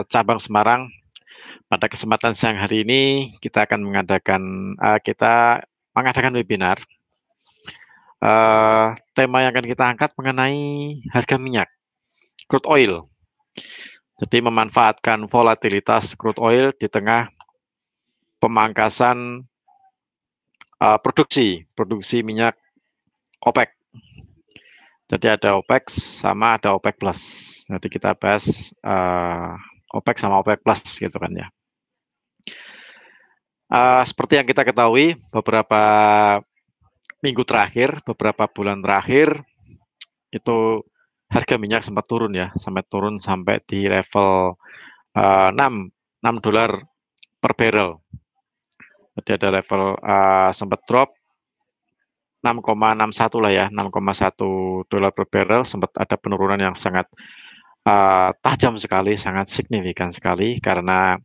cabang Semarang. Pada kesempatan siang hari ini kita akan mengadakan webinar. Tema yang akan kita angkat mengenai harga minyak, crude oil. Jadi memanfaatkan volatilitas crude oil di tengah pemangkasan produksi minyak OPEC. Jadi ada OPEC sama ada OPEC plus. Nanti kita bahas OPEC sama OPEC plus gitu kan ya. Seperti yang kita ketahui, beberapa minggu terakhir, beberapa bulan terakhir, itu harga minyak sempat turun ya, sampai di level 6 dolar per barrel. Jadi ada level sempat drop 6,61 lah ya, 6,1 dolar per barrel, sempat ada penurunan yang sangat tajam sekali, sangat signifikan sekali karena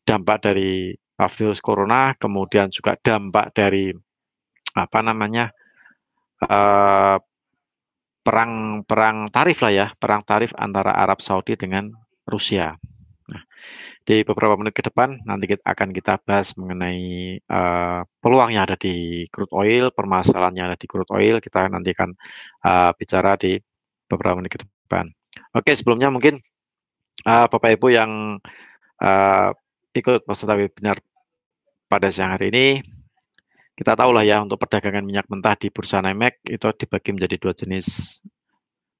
dampak dari virus corona, kemudian juga dampak dari perang tarif lah ya, perang tarif antara Arab Saudi dengan Rusia. Nah, di beberapa menit ke depan nanti akan kita bahas mengenai peluang yang ada di crude oil, permasalahan yang ada di crude oil. Kita nanti akan bicara di beberapa menit ke depan. Oke, sebelumnya mungkin Bapak Ibu yang ikut peserta webinar pada siang hari ini, kita tahu lah ya, untuk perdagangan minyak mentah di Bursa NYMEX itu dibagi menjadi dua jenis.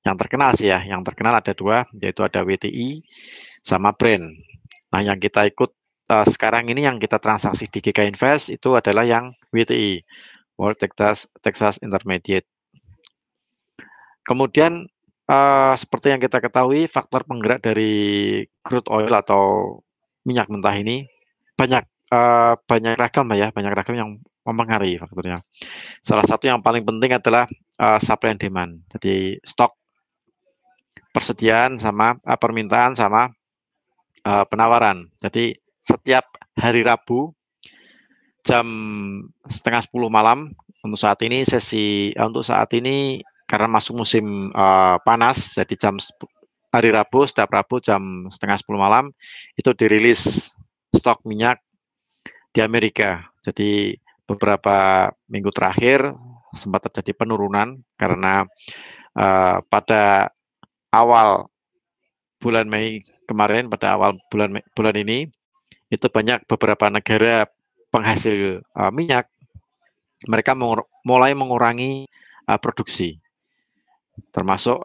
Yang terkenal sih ya, yang terkenal ada dua, yaitu ada WTI sama Brent. Nah, yang kita ikut sekarang ini, yang kita transaksi di GK Invest itu adalah yang WTI, World Texas Intermediate. Kemudian seperti yang kita ketahui, faktor penggerak dari crude oil atau minyak mentah ini banyak ragam ya, banyak ragam yang mempengaruhi faktornya. Salah satu yang paling penting adalah supply and demand. Jadi stok, persediaan sama permintaan sama penawaran. Jadi setiap hari Rabu jam setengah 10 malam untuk saat ini karena masuk musim panas, jadi hari Rabu, setiap Rabu jam setengah 10 malam itu dirilis stok minyak di Amerika. Jadi beberapa minggu terakhir sempat terjadi penurunan karena pada awal bulan Mei kemarin, pada awal bulan ini itu banyak beberapa negara penghasil minyak, mereka mulai mengurangi produksi, termasuk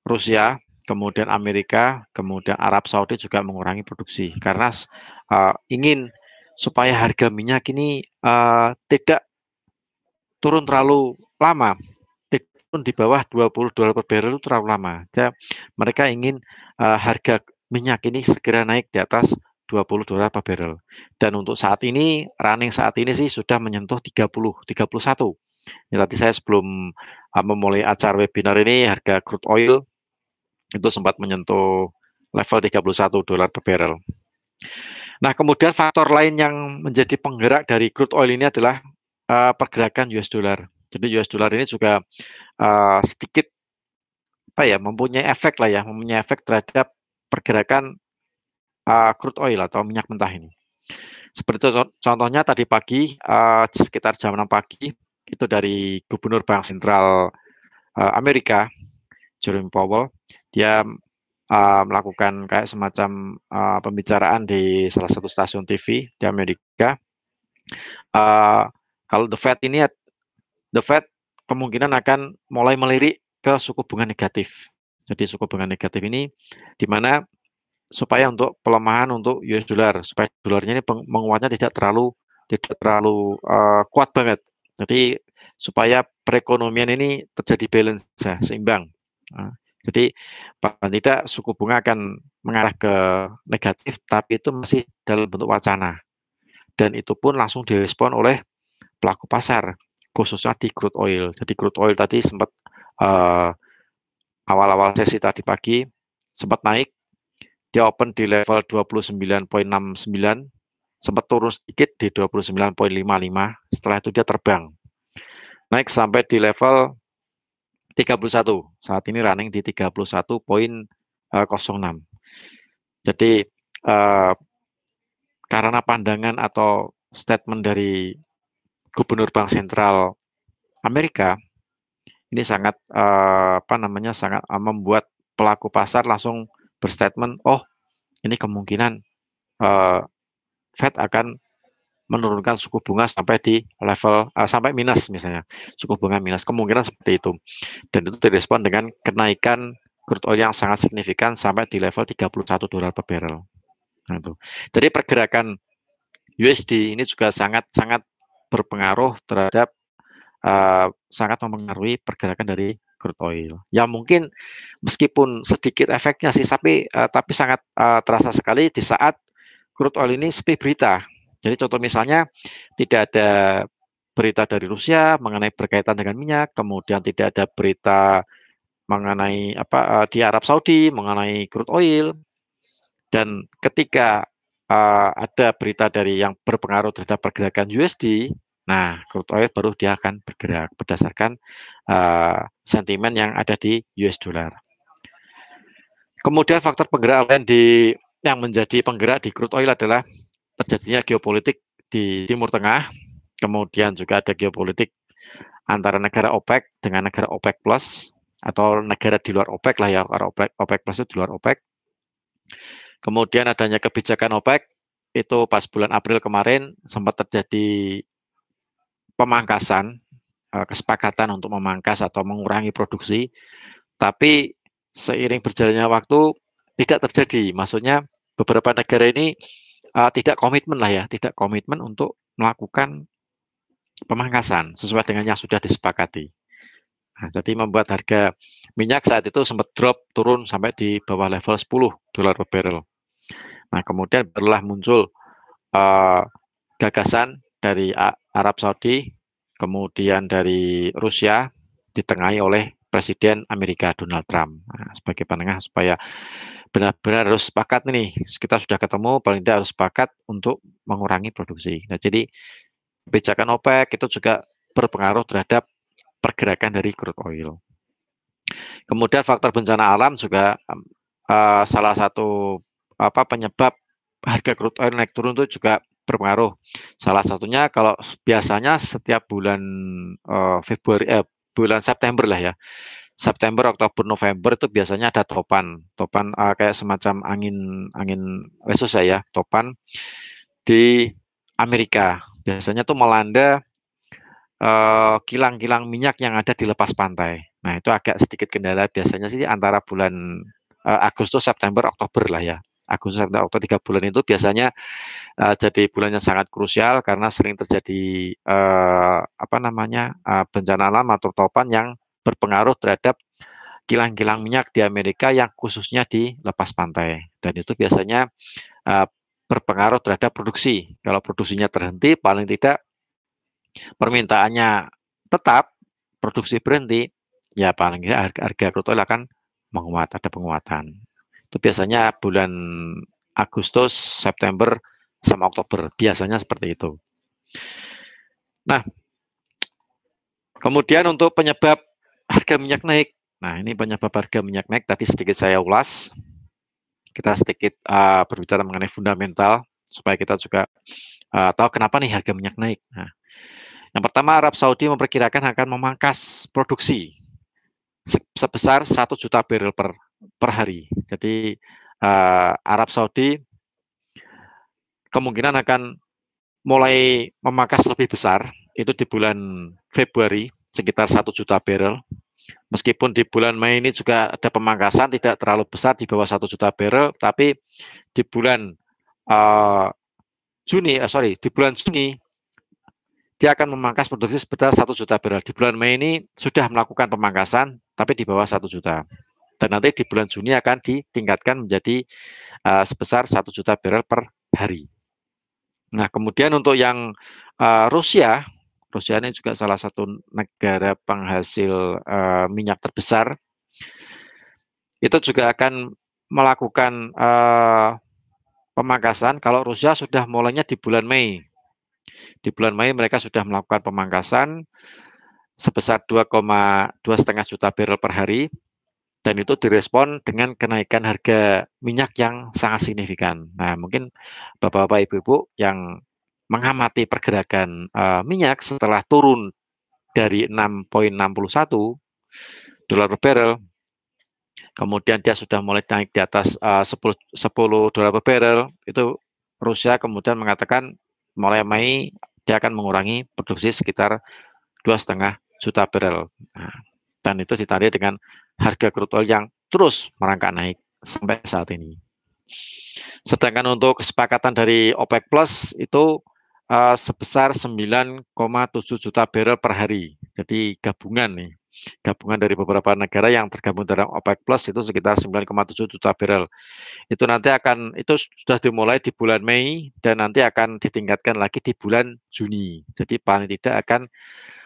Rusia, kemudian Amerika, kemudian Arab Saudi juga mengurangi produksi karena ingin supaya harga minyak ini tidak turun terlalu lama, turun di bawah 20 dolar per barrel itu terlalu lama. Jadi, mereka ingin harga minyak ini segera naik di atas 20 dolar per barrel. Dan untuk saat ini, running saat ini sih sudah menyentuh 31. Ya, tadi saya sebelum memulai acara webinar ini, harga crude oil itu sempat menyentuh level 31 dolar per barrel. Nah, kemudian faktor lain yang menjadi penggerak dari crude oil ini adalah pergerakan US dollar. Jadi US dollar ini juga sedikit mempunyai efek terhadap pergerakan crude oil atau minyak mentah ini. Seperti contohnya tadi pagi, sekitar jam 6 pagi, itu dari Gubernur Bank Sentral Amerika, Jerome Powell, dia melakukan kayak semacam pembicaraan di salah satu stasiun TV di Amerika. Kalau The Fed kemungkinan akan mulai melirik ke suku bunga negatif. Jadi suku bunga negatif ini di mana supaya untuk pelemahan untuk US dollar, supaya dolarnya ini menguatnya tidak terlalu kuat banget. Jadi supaya perekonomian ini terjadi balance, seimbang. Jadi paling tidak suku bunga akan mengarah ke negatif, tapi itu masih dalam bentuk wacana. Dan itu pun langsung direspon oleh pelaku pasar, khususnya di crude oil. Jadi crude oil tadi sempat awal-awal sesi tadi pagi sempat naik, dia open di level 29,69, sempat turun sedikit di 29,55, setelah itu dia terbang naik sampai di level 31, saat ini running di 31,06. Jadi karena pandangan atau statement dari Gubernur Bank Sentral Amerika ini sangat sangat membuat pelaku pasar langsung berstatement, oh ini kemungkinan Fed akan menurunkan suku bunga sampai di level sampai minus misalnya, suku bunga minus, kemungkinan seperti itu. Dan itu direspon dengan kenaikan crude oil yang sangat signifikan sampai di level $31 per barrel. Nah, itu. Jadi pergerakan USD ini juga sangat berpengaruh terhadap sangat mempengaruhi pergerakan dari crude oil. Ya mungkin meskipun sedikit efeknya sih, tapi sangat terasa sekali di saat crude oil ini sepi berita. Jadi contoh misalnya tidak ada berita dari Rusia mengenai berkaitan dengan minyak, kemudian tidak ada berita mengenai di Arab Saudi mengenai crude oil, dan ketika ada berita dari yang berpengaruh terhadap pergerakan USD, nah crude oil baru dia akan bergerak berdasarkan sentimen yang ada di US dollar. Kemudian faktor penggerak lain yang menjadi penggerak di crude oil adalah terjadinya geopolitik di Timur Tengah, kemudian juga ada geopolitik antara negara OPEC dengan negara OPEC Plus, atau negara di luar OPEC lah ya, karena OPEC Plus itu di luar OPEC. Kemudian adanya kebijakan OPEC, itu pas bulan April kemarin sempat terjadi pemangkasan, kesepakatan untuk memangkas atau mengurangi produksi, tapi seiring berjalannya waktu tidak terjadi. Maksudnya beberapa negara ini tidak komitmen lah ya, tidak komitmen untuk melakukan pemangkasan sesuai dengan yang sudah disepakati. Nah, jadi membuat harga minyak saat itu sempat drop turun sampai di bawah level $10 per barrel. Nah, kemudian barulah muncul gagasan dari Arab Saudi, kemudian dari Rusia, ditengahi oleh Presiden Amerika Donald Trump sebagai penengah supaya benar-benar harus sepakat nih, kita sudah ketemu, paling tidak harus sepakat untuk mengurangi produksi. Nah, jadi kebijakan OPEC itu juga berpengaruh terhadap pergerakan dari crude oil. Kemudian faktor bencana alam juga salah satu penyebab harga crude oil naik turun itu juga berpengaruh. Salah satunya kalau biasanya setiap bulan bulan September lah ya. September, Oktober, November itu biasanya ada topan kayak semacam angin lesus ya, topan di Amerika. Biasanya tuh melanda kilang-kilang minyak yang ada di lepas pantai. Nah, itu agak sedikit kendala biasanya sih antara bulan Agustus, September, Oktober lah ya. Agustus, September, Oktober 3 bulan itu biasanya jadi bulan yang sangat krusial karena sering terjadi bencana alam atau topan yang berpengaruh terhadap kilang-kilang minyak di Amerika yang khususnya di lepas pantai. Dan itu biasanya berpengaruh terhadap produksi. Kalau produksinya terhenti, paling tidak permintaannya tetap, produksi berhenti, ya paling tidak harga crude oil akan menguat, ada penguatan. Itu biasanya bulan Agustus, September, sama Oktober, biasanya seperti itu. Nah, kemudian untuk penyebab harga minyak naik, nah ini penyebab harga minyak naik, tadi sedikit saya ulas, kita sedikit berbicara mengenai fundamental, supaya kita juga tahu kenapa nih harga minyak naik. Nah, yang pertama, Arab Saudi memperkirakan akan memangkas produksi sebesar 1 juta barrel per hari. Jadi Arab Saudi kemungkinan akan mulai memangkas lebih besar, itu di bulan Februari sekitar 1 juta barrel. Meskipun di bulan Mei ini juga ada pemangkasan tidak terlalu besar di bawah 1 juta barrel, tapi di bulan di bulan Juni dia akan memangkas produksi sebesar 1 juta barrel. Di bulan Mei ini sudah melakukan pemangkasan, tapi di bawah 1 juta. Dan nanti di bulan Juni akan ditingkatkan menjadi sebesar 1 juta barrel per hari. Nah, kemudian untuk yang Rusia ini juga salah satu negara penghasil minyak terbesar. Itu juga akan melakukan pemangkasan. Kalau Rusia sudah mulainya di bulan Mei. Di bulan Mei mereka sudah melakukan pemangkasan sebesar 2,5 juta barrel per hari. Dan itu direspon dengan kenaikan harga minyak yang sangat signifikan. Nah, mungkin Bapak-bapak, Ibu-ibu yang mengamati pergerakan minyak setelah turun dari 6,61 dolar per barrel, kemudian dia sudah mulai naik di atas 10 dolar per barrel, itu Rusia kemudian mengatakan mulai Mei dia akan mengurangi produksi sekitar 2,5 juta barrel. Nah, dan itu ditarik dengan harga crude oil yang terus merangkak naik sampai saat ini. Sedangkan untuk kesepakatan dari OPEC Plus itu sebesar 9,7 juta barrel per hari. Jadi gabungan nih, gabungan dari beberapa negara yang tergabung dalam OPEC Plus itu sekitar 9,7 juta barrel. Itu sudah dimulai di bulan Mei dan nanti akan ditingkatkan lagi di bulan Juni. Jadi paling tidak akan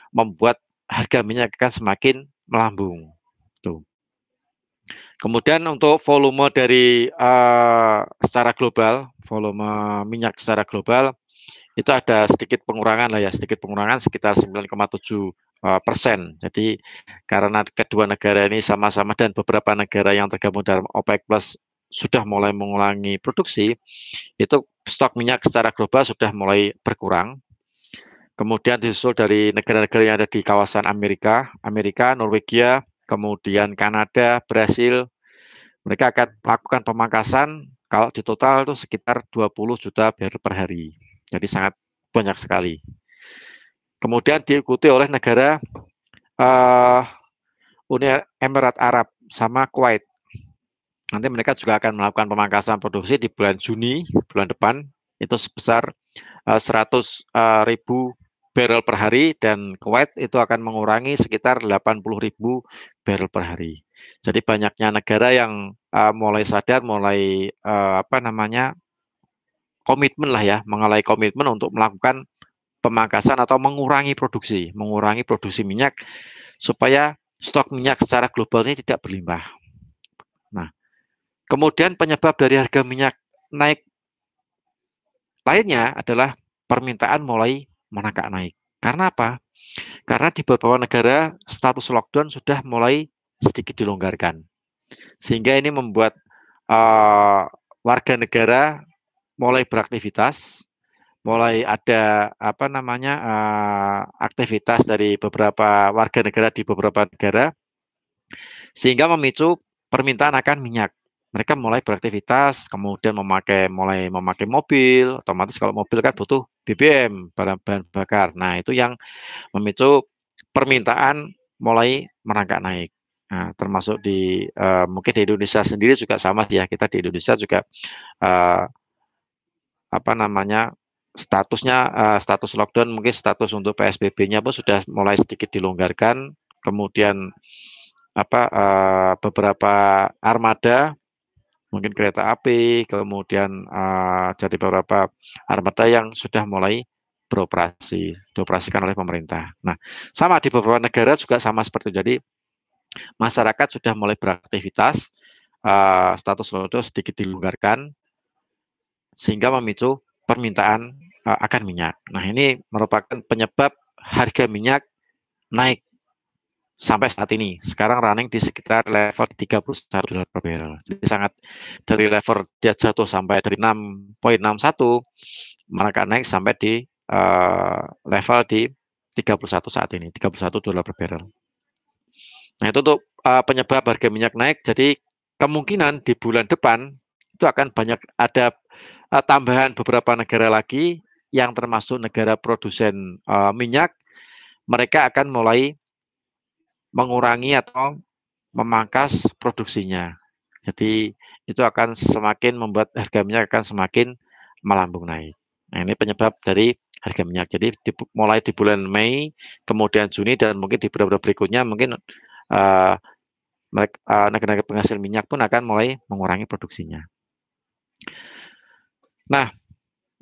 membuat harga minyak akan semakin melambung. Tuh. Kemudian untuk volume dari secara global, volume minyak secara global itu ada sedikit pengurangan lah ya, sedikit pengurangan sekitar 9,7%. Jadi karena kedua negara ini sama-sama dan beberapa negara yang tergabung dalam OPEC Plus sudah mulai mengurangi produksi, itu stok minyak secara global sudah mulai berkurang. Kemudian disusul dari negara-negara yang ada di kawasan Amerika, Norwegia, kemudian Kanada, Brasil, mereka akan melakukan pemangkasan kalau di total itu sekitar 20 juta barrel per hari. Jadi sangat banyak sekali. Kemudian diikuti oleh negara Uni Emirat Arab sama Kuwait. Nanti mereka juga akan melakukan pemangkasan produksi di bulan Juni, bulan depan, itu sebesar 100.000 barrel per hari dan Kuwait itu akan mengurangi sekitar 80.000 barrel per hari. Jadi banyaknya negara yang mulai sadar, mulai komitmen lah ya, mengalami komitmen untuk melakukan pemangkasan atau mengurangi produksi minyak supaya stok minyak secara global ini tidak berlimpah. Nah, kemudian penyebab dari harga minyak naik lainnya adalah permintaan mulai merangkak naik. Karena apa? Karena di beberapa negara status lockdown sudah mulai sedikit dilonggarkan. Sehingga ini membuat warga negara mulai beraktivitas, mulai ada aktivitas dari beberapa warga negara di beberapa negara, sehingga memicu permintaan akan minyak. Mereka mulai beraktivitas, kemudian mulai memakai mobil, otomatis kalau mobil kan butuh BBM, bahan bakar. Nah, itu yang memicu permintaan mulai merangkak naik. Nah, termasuk mungkin di Indonesia sendiri juga sama ya. Kita di Indonesia juga uh, status lockdown, mungkin status untuk PSBB-nya pun sudah mulai sedikit dilonggarkan. Kemudian beberapa armada, mungkin kereta api, kemudian dari beberapa armada yang sudah mulai dioperasikan oleh pemerintah. Nah, sama di beberapa negara juga sama seperti itu. Jadi masyarakat sudah mulai beraktivitas, status lockdown sedikit dilonggarkan, sehingga memicu permintaan akan minyak. Nah, ini merupakan penyebab harga minyak naik sampai saat ini. Sekarang running di sekitar level 31 dolar per barrel. Jadi sangat dari level dia jatuh sampai dari 6,61 mereka naik sampai di level di 31 saat ini, 31 dolar per barrel. Nah, itu untuk penyebab harga minyak naik. Jadi kemungkinan di bulan depan itu akan banyak ada tambahan beberapa negara lagi yang termasuk negara produsen minyak, mereka akan mulai mengurangi atau memangkas produksinya. Jadi itu akan semakin membuat harga minyak akan semakin melambung naik. Nah, ini penyebab dari harga minyak. Jadi mulai di bulan Mei, kemudian Juni, dan mungkin di beberapa berikutnya mungkin negara-negara penghasil minyak pun akan mulai mengurangi produksinya. Nah,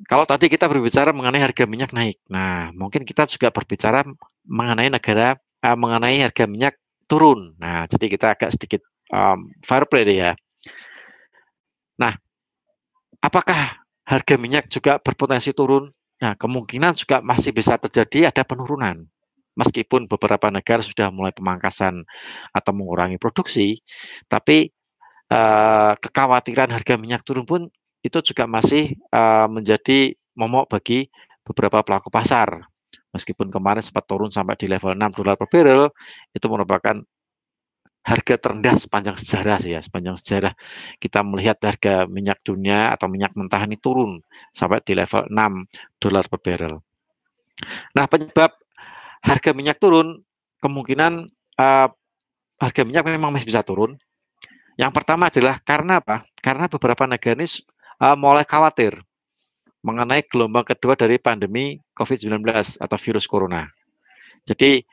kalau tadi kita berbicara mengenai harga minyak naik, nah mungkin kita juga berbicara mengenai harga minyak turun. Nah, jadi kita agak sedikit fair play deh ya. Nah, apakah harga minyak juga berpotensi turun? Nah, kemungkinan juga masih bisa terjadi ada penurunan. meskipun beberapa negara sudah mulai pemangkasan atau mengurangi produksi, tapi kekhawatiran harga minyak turun pun itu juga masih menjadi momok bagi beberapa pelaku pasar. Meskipun kemarin sempat turun sampai di level $6 per barrel, itu merupakan harga terendah sepanjang sejarah sih ya. Sepanjang sejarah kita melihat harga minyak dunia atau minyak mentah ini turun sampai di level $6 per barrel. Nah, penyebab harga minyak turun kemungkinan harga minyak memang masih bisa turun. Yang pertama adalah karena apa? Karena beberapa negara ini mulai khawatir mengenai gelombang kedua dari pandemi COVID-19 atau virus corona. Jadi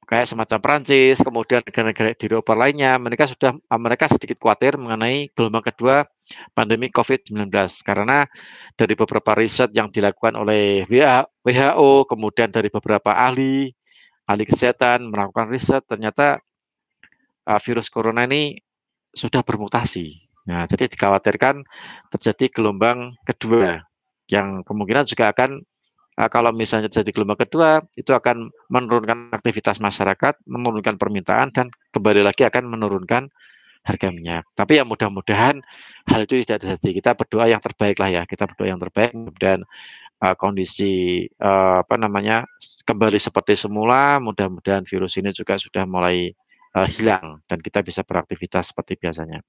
kayak semacam Perancis, kemudian negara-negara di Eropa lainnya, mereka sedikit khawatir mengenai gelombang kedua pandemi COVID-19 karena dari beberapa riset yang dilakukan oleh WHO, kemudian dari beberapa ahli kesehatan melakukan riset, ternyata virus corona ini sudah bermutasi. Nah, jadi dikhawatirkan terjadi gelombang kedua yang kemungkinan juga akan kalau misalnya terjadi gelombang kedua itu akan menurunkan aktivitas masyarakat, menurunkan permintaan dan kembali lagi akan menurunkan harga minyak. Tapi ya mudah-mudahan hal itu tidak terjadi. Kita berdoa yang terbaik lah ya. Kita berdoa yang terbaik dan kondisi kembali seperti semula. Mudah-mudahan virus ini juga sudah mulai hilang dan kita bisa beraktivitas seperti biasanya.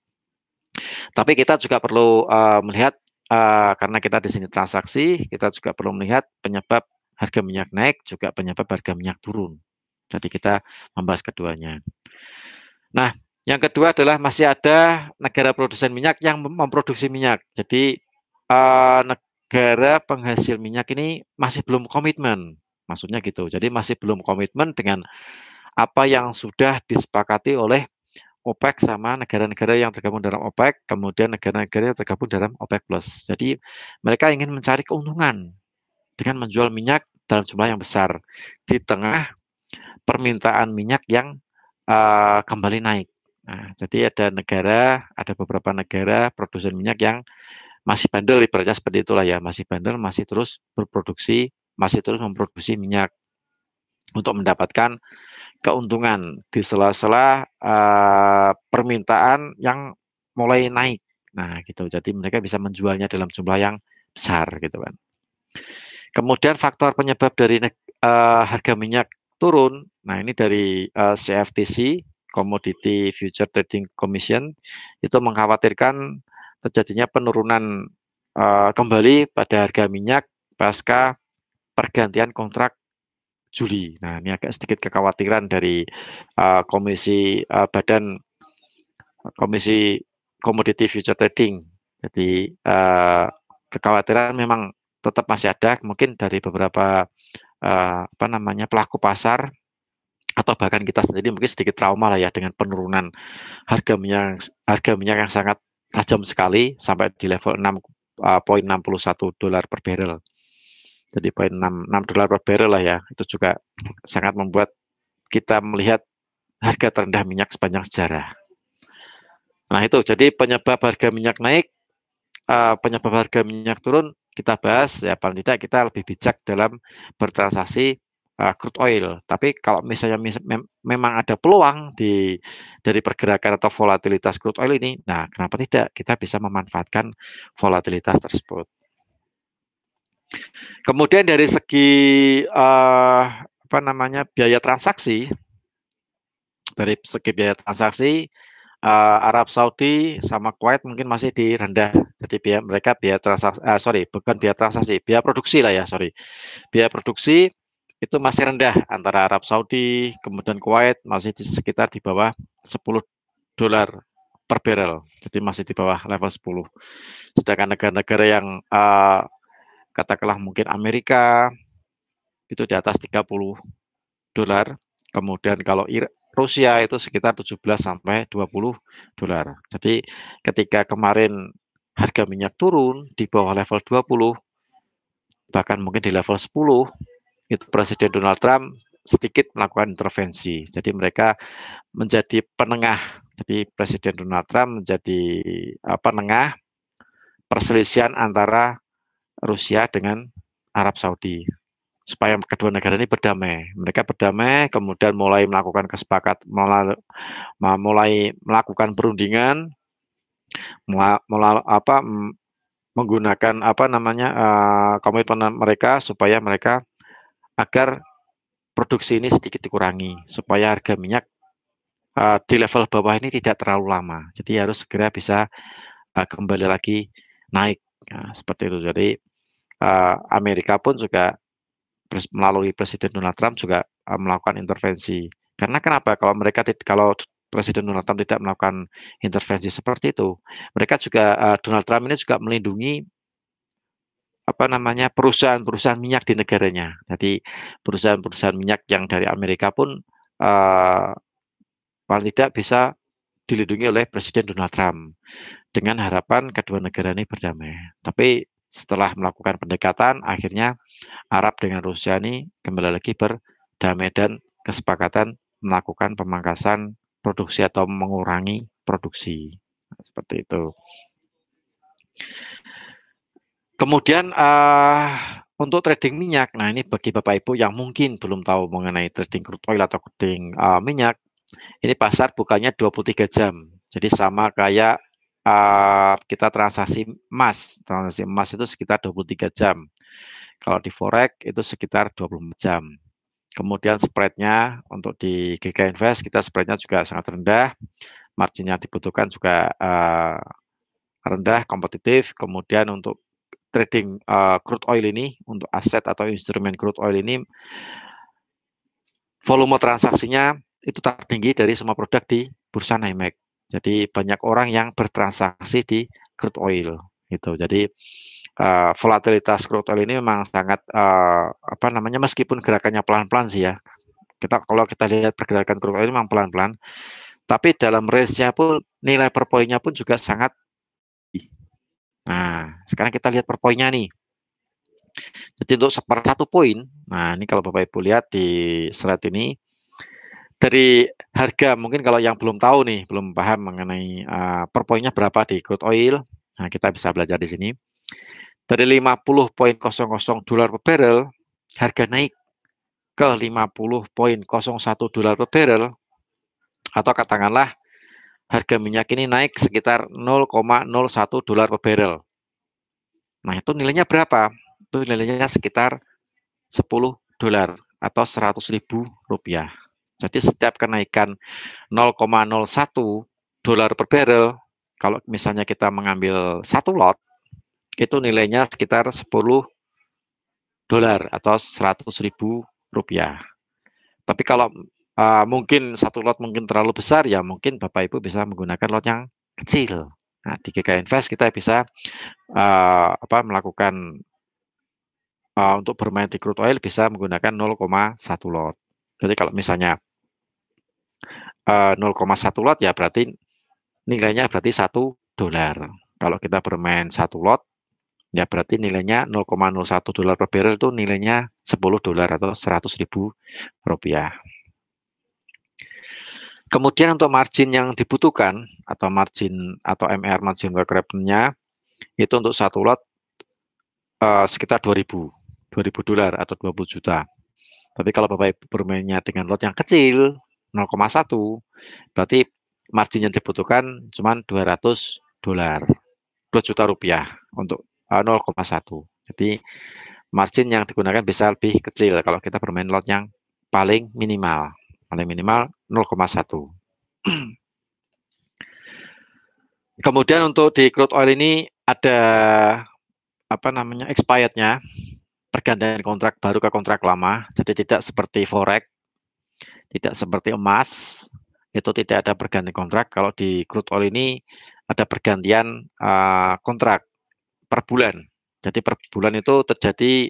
Tapi kita juga perlu melihat karena kita di sini transaksi, kita juga perlu melihat penyebab harga minyak naik, juga penyebab harga minyak turun. Jadi kita membahas keduanya. Nah, yang kedua adalah masih ada negara produsen minyak yang memproduksi minyak. Jadi negara penghasil minyak ini masih belum komitmen, maksudnya gitu. Jadi masih belum komitmen dengan apa yang sudah disepakati oleh OPEC sama negara-negara yang tergabung dalam OPEC, kemudian negara-negara yang tergabung dalam OPEC Plus. Jadi mereka ingin mencari keuntungan dengan menjual minyak dalam jumlah yang besar di tengah permintaan minyak yang kembali naik. Nah, jadi ada beberapa negara produsen minyak yang masih bandel, ibaratnya seperti itulah ya, masih bandel, masih terus memproduksi minyak untuk mendapatkan keuntungan di sela-sela permintaan yang mulai naik. Nah, gitu. Jadi mereka bisa menjualnya dalam jumlah yang besar gitu kan. Kemudian faktor penyebab dari harga minyak turun. Nah, ini dari CFTC, Commodity Future Trading Commission, itu mengkhawatirkan terjadinya penurunan kembali pada harga minyak pasca pergantian kontrak Juli. Nah, ini agak sedikit kekhawatiran dari Badan Komisi Commodity Future Trading. Jadi kekhawatiran memang tetap masih ada, mungkin dari beberapa pelaku pasar atau bahkan kita sendiri mungkin sedikit trauma lah ya dengan penurunan harga minyak yang sangat tajam sekali sampai di level $6.61 per barrel. Jadi $6 per barrel lah ya. Itu juga sangat membuat kita melihat harga terendah minyak sepanjang sejarah. Nah itu, jadi penyebab harga minyak naik, penyebab harga minyak turun, kita bahas ya paling tidak kita lebih bijak dalam bertransaksi crude oil. Tapi kalau misalnya memang ada peluang dari pergerakan atau volatilitas crude oil ini, nah kenapa tidak kita bisa memanfaatkan volatilitas tersebut. Kemudian dari segi biaya transaksi, Arab Saudi sama Kuwait mungkin masih di rendah. Jadi biaya transaksi, bukan biaya transaksi, biaya produksi lah ya, biaya produksi itu masih rendah antara Arab Saudi, kemudian Kuwait masih sekitar di bawah $10 per barrel. Jadi masih di bawah level 10. Sedangkan negara-negara yang katakanlah mungkin Amerika itu di atas $30. Kemudian kalau Rusia itu sekitar 17 sampai $20. Jadi ketika kemarin harga minyak turun di bawah level 20, bahkan mungkin di level 10, itu Presiden Donald Trump sedikit melakukan intervensi. Jadi mereka menjadi penengah. Jadi Presiden Donald Trump menjadi penengah perselisihan antara Rusia dengan Arab Saudi. supaya kedua negara ini berdamai. Mereka berdamai, kemudian mulai melakukan mulai melakukan perundingan, menggunakan komitmen mereka supaya mereka agar produksi ini sedikit dikurangi, supaya harga minyak di level bawah ini tidak terlalu lama. Jadi harus segera bisa kembali lagi naik. Nah, seperti itu. Jadi Amerika pun juga melalui Presiden Donald Trump juga melakukan intervensi. Karena kenapa? Kalau Presiden Donald Trump tidak melakukan intervensi seperti itu, mereka juga Donald Trump ini juga melindungi perusahaan-perusahaan minyak di negaranya. Jadi perusahaan-perusahaan minyak yang dari Amerika pun paling tidak bisa dilindungi oleh Presiden Donald Trump dengan harapan kedua negara ini berdamai. Tapi setelah melakukan pendekatan, akhirnya Arab dengan Rusia ini kembali lagi berdamai dan kesepakatan melakukan pemangkasan produksi atau mengurangi produksi. Seperti itu. Kemudian untuk trading minyak, nah ini bagi Bapak Ibu yang mungkin belum tahu mengenai trading crude oil atau trading minyak, ini pasar bukannya 23 jam. Jadi sama kayak kita transaksi emas. Transaksi emas itu sekitar 23 jam. Kalau di forex itu sekitar 24 jam. Kemudian spreadnya untuk di GK Invest kita spreadnya juga sangat rendah. Margin yang dibutuhkan juga rendah, kompetitif. Kemudian untuk trading crude oil ini, untuk aset atau instrumen crude oil ini, volume transaksinya itu tertinggi dari semua produk di bursa NYMEX. Jadi banyak orang yang bertransaksi di crude oil gitu. Jadi volatilitas crude oil ini memang sangat meskipun gerakannya pelan-pelan sih ya. Kalau kita lihat pergerakan crude oil memang pelan-pelan, tapi dalam range-nya pun nilai per poinnya pun juga sangat. Nah, sekarang kita lihat per poinnya nih. Jadi untuk seper 1 poin, nah ini kalau Bapak Ibu lihat di slide ini, dari harga, mungkin kalau yang belum tahu nih, belum paham mengenai per poinnya berapa di crude oil, nah kita bisa belajar di sini. Dari 50.00 dolar per barrel, harga naik ke 50.01 dolar per barrel, atau katakanlah harga minyak ini naik sekitar 0,01 dolar per barrel. Nah, itu nilainya berapa? Itu nilainya sekitar 10 dolar atau 100.000 rupiah. Jadi setiap kenaikan 0,01 dolar per barrel, kalau misalnya kita mengambil 1 lot, itu nilainya sekitar 10 dolar atau 100.000 rupiah. Tapi kalau mungkin 1 lot mungkin terlalu besar, ya mungkin Bapak Ibu bisa menggunakan lot yang kecil. Nah, di GK Invest kita bisa melakukan untuk bermain di crude oil bisa menggunakan 0,1 lot. Jadi kalau misalnya 0,1 lot ya berarti nilainya berarti 1 dolar. Kalau kita bermain 1 lot ya berarti nilainya 0,01 dolar per barrel, itu nilainya 10 dolar atau 100.000 rupiah. Kemudian untuk margin yang dibutuhkan atau margin atau MR, margin requirement-nya, itu untuk 1 lot sekitar 2.000 dolar atau 20 juta. Tapi kalau Bapak Ibu bermainnya dengan lot yang kecil 0,1, berarti margin yang dibutuhkan cuma 200 dolar, 2 juta rupiah untuk 0,1. Jadi margin yang digunakan bisa lebih kecil kalau kita bermain lot yang paling minimal 0,1. Kemudian untuk di crude oil ini ada expirednya, pergantian kontrak baru ke kontrak lama. Jadi tidak seperti forex, tidak seperti emas, itu tidak ada pergantian kontrak. Kalau di crude oil ini ada pergantian kontrak per bulan. Jadi per bulan itu terjadi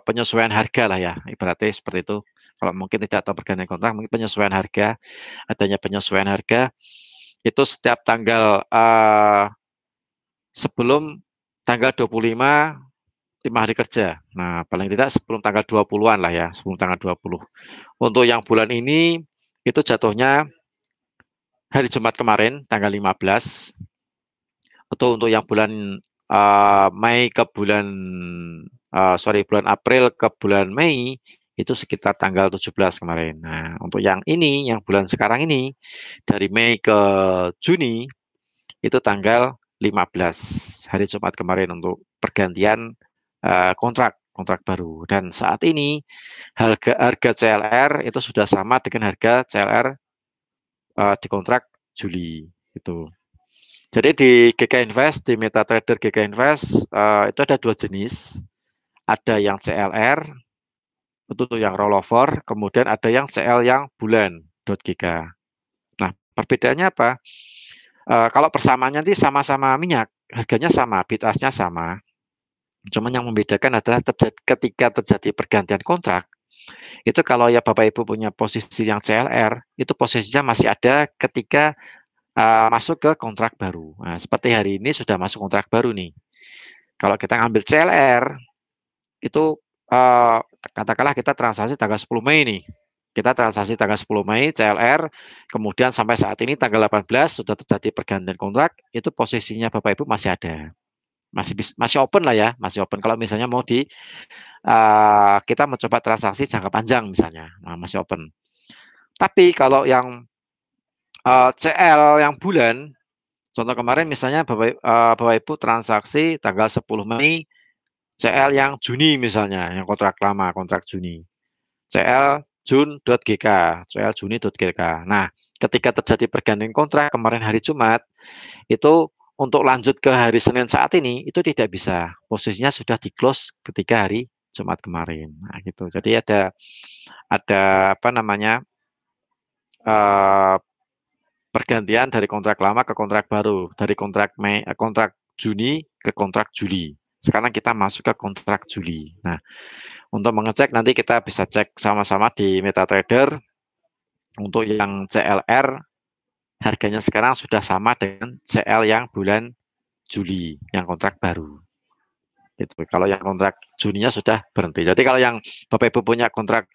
penyesuaian harga lah ya, ibaratnya seperti itu. Kalau mungkin tidak tahu pergantian kontrak, mungkin penyesuaian harga, adanya penyesuaian harga itu setiap tanggal sebelum tanggal 25, 5 hari kerja. Nah, paling tidak sebelum tanggal 20-an lah ya, sebelum tanggal 20. Untuk yang bulan ini itu jatuhnya hari Jumat kemarin, tanggal 15. Untuk yang bulan Mei ke bulan bulan April ke bulan Mei itu sekitar tanggal 17 kemarin. Nah, untuk yang ini, yang bulan sekarang ini, dari Mei ke Juni, itu tanggal 15, hari Jumat kemarin untuk pergantian kontrak baru. Dan saat ini harga CLR itu sudah sama dengan harga CLR di kontrak Juli. Gitu. Jadi di GK Invest, di MetaTrader GK Invest, itu ada dua jenis. Ada yang CLR, itu yang rollover, kemudian ada yang CL yang bulan, .GK. Nah, perbedaannya apa? Kalau persamaannya nanti sama-sama minyak, harganya sama, bid ask-nya sama. Cuman yang membedakan adalah ketika terjadi pergantian kontrak, itu kalau ya Bapak Ibu punya posisi yang CLR, itu posisinya masih ada ketika masuk ke kontrak baru. Nah, seperti hari ini sudah masuk kontrak baru nih. Kalau kita ngambil CLR, itu katakanlah kita transaksi tanggal 10 Mei nih. Kita transaksi tanggal 10 Mei CLR, kemudian sampai saat ini tanggal 18 sudah terjadi pergantian kontrak, itu posisinya Bapak Ibu masih ada. Masih open lah ya, masih open. Kalau misalnya mau kita mencoba transaksi jangka panjang misalnya, nah, masih open. Tapi kalau yang CL yang bulan, contoh kemarin misalnya Bapak Ibu transaksi tanggal 10 Mei, CL yang Juni misalnya, yang kontrak lama, kontrak Juni. CL Jun.GK, CL Juni.GK. Nah, ketika terjadi pergantian kontrak kemarin hari Jumat, itu untuk lanjut ke hari Senin saat ini, itu tidak bisa. Posisinya sudah di-close ketika hari Jumat kemarin. Nah, gitu. Jadi ada apa namanya, pergantian dari kontrak lama ke kontrak baru, dari kontrak Juni ke kontrak Juli. Sekarang kita masuk ke kontrak Juli. Nah, untuk mengecek nanti kita bisa cek sama-sama di MetaTrader. Untuk yang CLR harganya sekarang sudah sama dengan CL yang bulan Juli, yang kontrak baru. Itu kalau yang kontrak Juninya sudah berhenti. Jadi kalau yang Bapak Ibu punya kontrak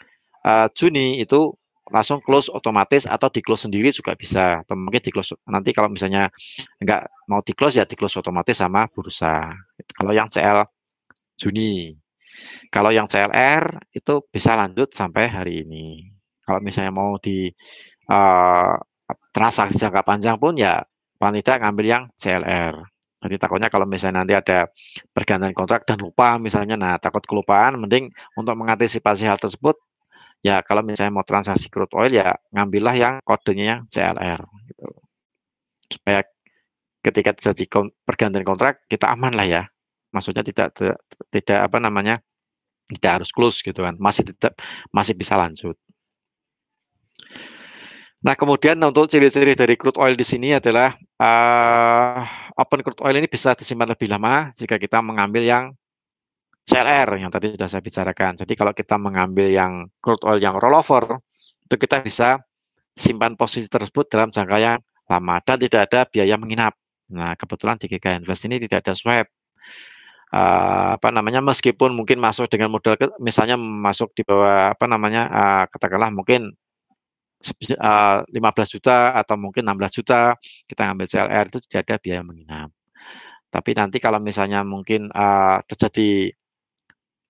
Juni itu langsung close otomatis atau di close sendiri juga bisa. Atau mungkin di close nanti kalau misalnya enggak mau di close ya di close otomatis sama bursa. Kalau yang CL Juni. Kalau yang CLR itu bisa lanjut sampai hari ini. Kalau misalnya mau di transaksi jangka panjang pun ya paling tidak ngambil yang CLR. Jadi takutnya kalau misalnya nanti ada pergantian kontrak dan lupa misalnya, nah takut kelupaan, mending untuk mengantisipasi hal tersebut, ya kalau misalnya mau transaksi crude oil ya ngambillah yang kodenya yang CLR. Gitu. Supaya ketika terjadi pergantian kontrak kita aman lah ya. Maksudnya tidak apa namanya tidak harus close gitu kan, masih bisa lanjut. Nah, kemudian untuk ciri-ciri dari crude oil di sini adalah open crude oil ini bisa disimpan lebih lama jika kita mengambil yang CLR yang tadi sudah saya bicarakan. Jadi kalau kita mengambil yang crude oil yang rollover, itu kita bisa simpan posisi tersebut dalam jangka yang lama dan tidak ada biaya menginap. Nah, kebetulan di GK Invest ini tidak ada swap. Apa namanya, meskipun mungkin masuk dengan modal misalnya masuk di bawah apa namanya, katakanlah mungkin 15 juta atau mungkin 16 juta, kita ngambil CLR itu tidak ada biaya menginap. Tapi nanti kalau misalnya mungkin terjadi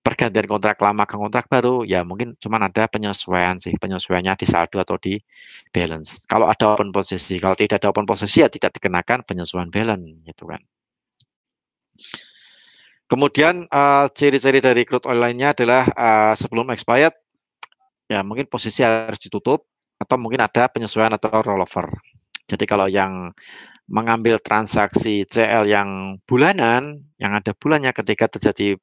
pergantian kontrak lama ke kontrak baru, ya mungkin cuman ada penyesuaian sih, penyesuaiannya di saldo atau di balance. Kalau ada open posisi, kalau tidak ada open posisi ya tidak dikenakan penyesuaian balance gitu kan. Kemudian ciri-ciri dari crude oil lainnya adalah sebelum expired, ya mungkin posisi harus ditutup atau mungkin ada penyesuaian atau rollover. Jadi kalau yang mengambil transaksi CL yang bulanan, yang ada bulannya ketika terjadi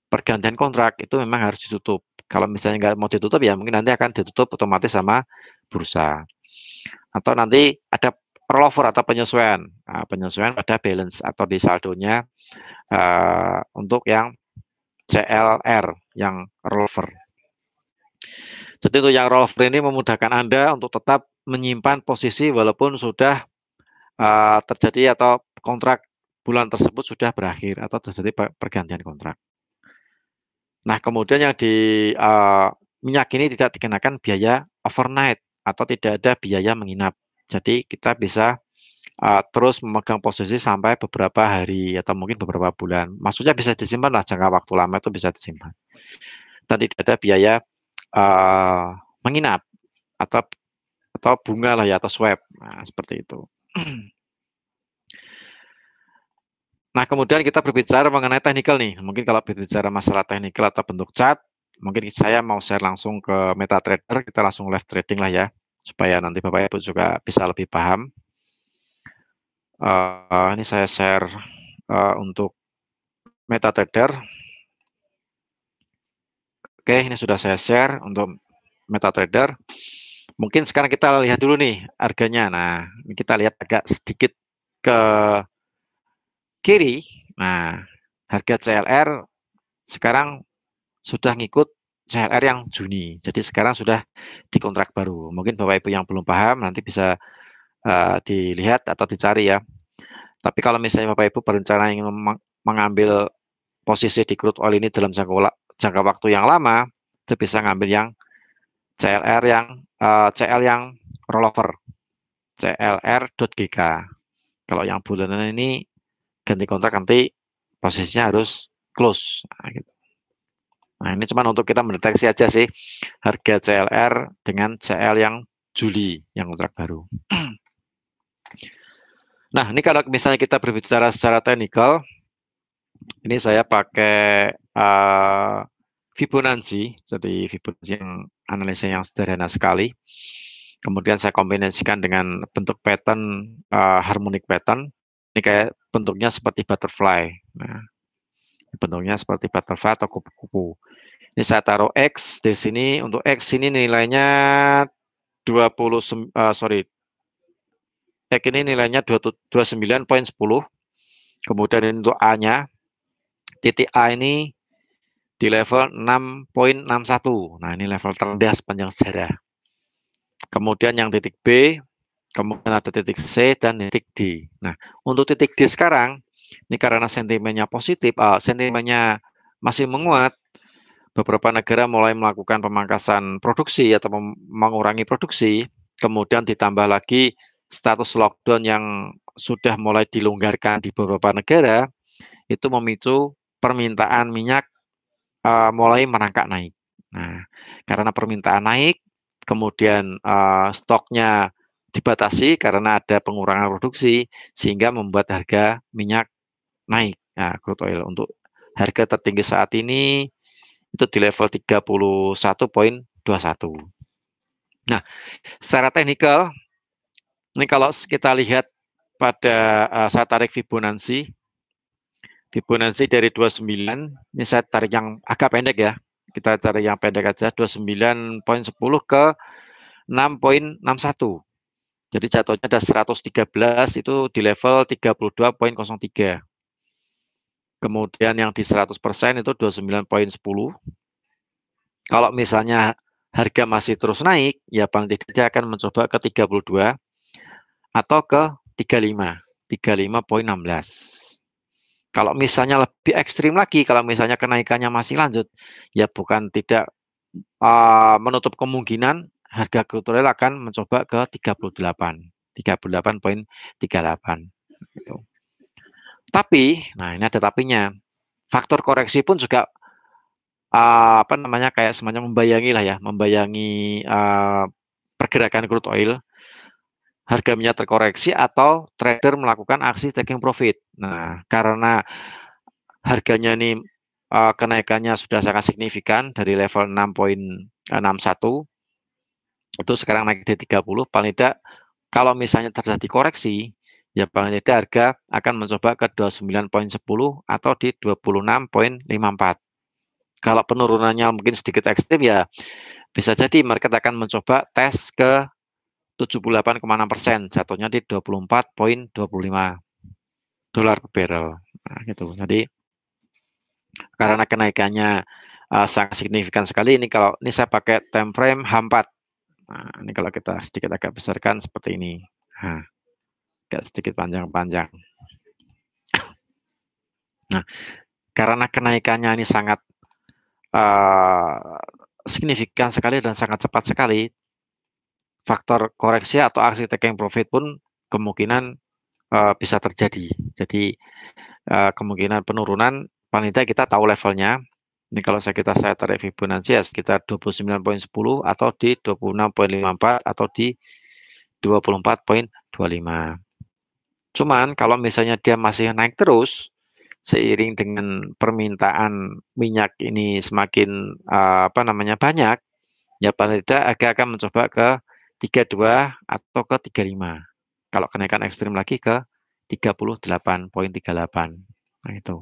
pergantian kontrak itu memang harus ditutup. Kalau misalnya nggak mau ditutup ya mungkin nanti akan ditutup otomatis sama bursa. Atau nanti ada rollover atau penyesuaian, penyesuaian pada balance atau di saldonya untuk yang CLR yang rollover. Jadi untuk yang rollover ini memudahkan Anda untuk tetap menyimpan posisi walaupun sudah terjadi atau kontrak bulan tersebut sudah berakhir atau terjadi pergantian kontrak. Nah, kemudian yang di minyak ini tidak dikenakan biaya overnight atau tidak ada biaya menginap. Jadi kita bisa terus memegang posisi sampai beberapa hari atau mungkin beberapa bulan. Maksudnya bisa disimpan lah, jangka waktu lama itu bisa disimpan. Dan tidak ada biaya menginap atau bunga lah ya, atau swab. Nah, seperti itu. Nah, kemudian kita berbicara mengenai teknikal nih. Mungkin kalau berbicara masalah teknikal atau bentuk chart, mungkin saya mau share langsung ke MetaTrader, kita langsung live trading lah ya, supaya nanti Bapak Ibu juga bisa lebih paham. Ini saya share untuk MetaTrader. Oke, ini sudah saya share untuk MetaTrader. Mungkin sekarang kita lihat dulu nih harganya. Nah, ini kita lihat agak sedikit ke kiri. Nah, harga CLR sekarang sudah ngikut CLR yang Juni. Jadi sekarang sudah di kontrak baru. Mungkin Bapak Ibu yang belum paham nanti bisa dilihat atau dicari ya. Tapi kalau misalnya Bapak Ibu berencana ingin mengambil posisi di crude oil ini dalam jangka waktu yang lama, itu bisa ngambil yang CLR yang CL yang rollover, CLR.GK. Kalau yang bulanan ini ganti kontrak nanti posisinya harus close. Nah, gitu. Nah, ini cuma untuk kita mendeteksi aja sih harga CLR dengan CL yang Juli yang kontrak baru. Nah, ini kalau misalnya kita berbicara secara teknikal, ini saya pakai Fibonacci, jadi Fibonacci yang analisa yang sederhana sekali. Kemudian saya kombinasikan dengan bentuk pattern harmonic pattern. Ini kayak bentuknya seperti butterfly. Nah, bentuknya seperti butterfly atau kupu-kupu. Ini saya taruh X di sini. Untuk X ini nilainya 20, sorry, X ini nilainya 29,10. Kemudian untuk A-nya, titik A ini di level 6,61. Nah, ini level terendah sepanjang sejarah. Kemudian yang titik B, kemudian ada titik C dan titik D. Nah, untuk titik D sekarang, ini karena sentimennya positif, sentimennya masih menguat, beberapa negara mulai melakukan pemangkasan produksi atau mengurangi produksi, kemudian ditambah lagi status lockdown yang sudah mulai dilonggarkan di beberapa negara, itu memicu permintaan minyak mulai merangkak naik. Nah, karena permintaan naik, kemudian stoknya dibatasi karena ada pengurangan produksi, sehingga membuat harga minyak naik. Nah, crude oil untuk harga tertinggi saat ini itu di level 31,21. Nah, secara teknikal, ini kalau kita lihat pada saya tarik Fibonacci dari 29, ini saya tarik yang agak pendek ya. Kita cari yang pendek aja, 29,10 ke 6,61. Jadi jatuhnya ada 113 itu di level 32,03. Kemudian yang di 100% itu 29,10. Kalau misalnya harga masih terus naik, ya paling tidak dia akan mencoba ke 32 atau ke 35, 35,16. Kalau misalnya lebih ekstrim lagi, kalau misalnya kenaikannya masih lanjut, ya bukan tidak menutup kemungkinan harga crude oil akan mencoba ke 38,38 gitu. Tapi, nah ini ada tapinya. Faktor koreksi pun juga apa namanya kayak semacam membayangi lah ya, membayangi pergerakan crude oil, harga minyak terkoreksi atau trader melakukan aksi taking profit. Nah, karena harganya ini kenaikannya sudah sangat signifikan dari level 6,61 itu sekarang naik di 30, paling tidak kalau misalnya terjadi koreksi, ya paling tidak harga akan mencoba ke 29,10 atau di 26,54. Kalau penurunannya mungkin sedikit ekstrim ya bisa jadi market akan mencoba tes ke 78,6%, jatuhnya di 24,25 dolar per barrel. Nah, gitu. Jadi karena kenaikannya sangat signifikan sekali, ini kalau ini saya pakai time frame H4. Nah, ini kalau kita sedikit agak besarkan seperti ini. Nah, agak sedikit panjang-panjang. Nah, karena kenaikannya ini sangat signifikan sekali dan sangat cepat sekali, faktor koreksi atau aksi taking profit pun kemungkinan bisa terjadi. Jadi kemungkinan penurunan paling tidak kita tahu levelnya. Ini kalau saya tarik Fibonacci ya sekitar 29,10 atau di 26,54 atau di 24,25. Cuman kalau misalnya dia masih naik terus seiring dengan permintaan minyak ini semakin banyak, ya paling tidak agak akan mencoba ke 32 atau ke 35. Kalau kenaikan ekstrim lagi ke 38,38. Nah itu.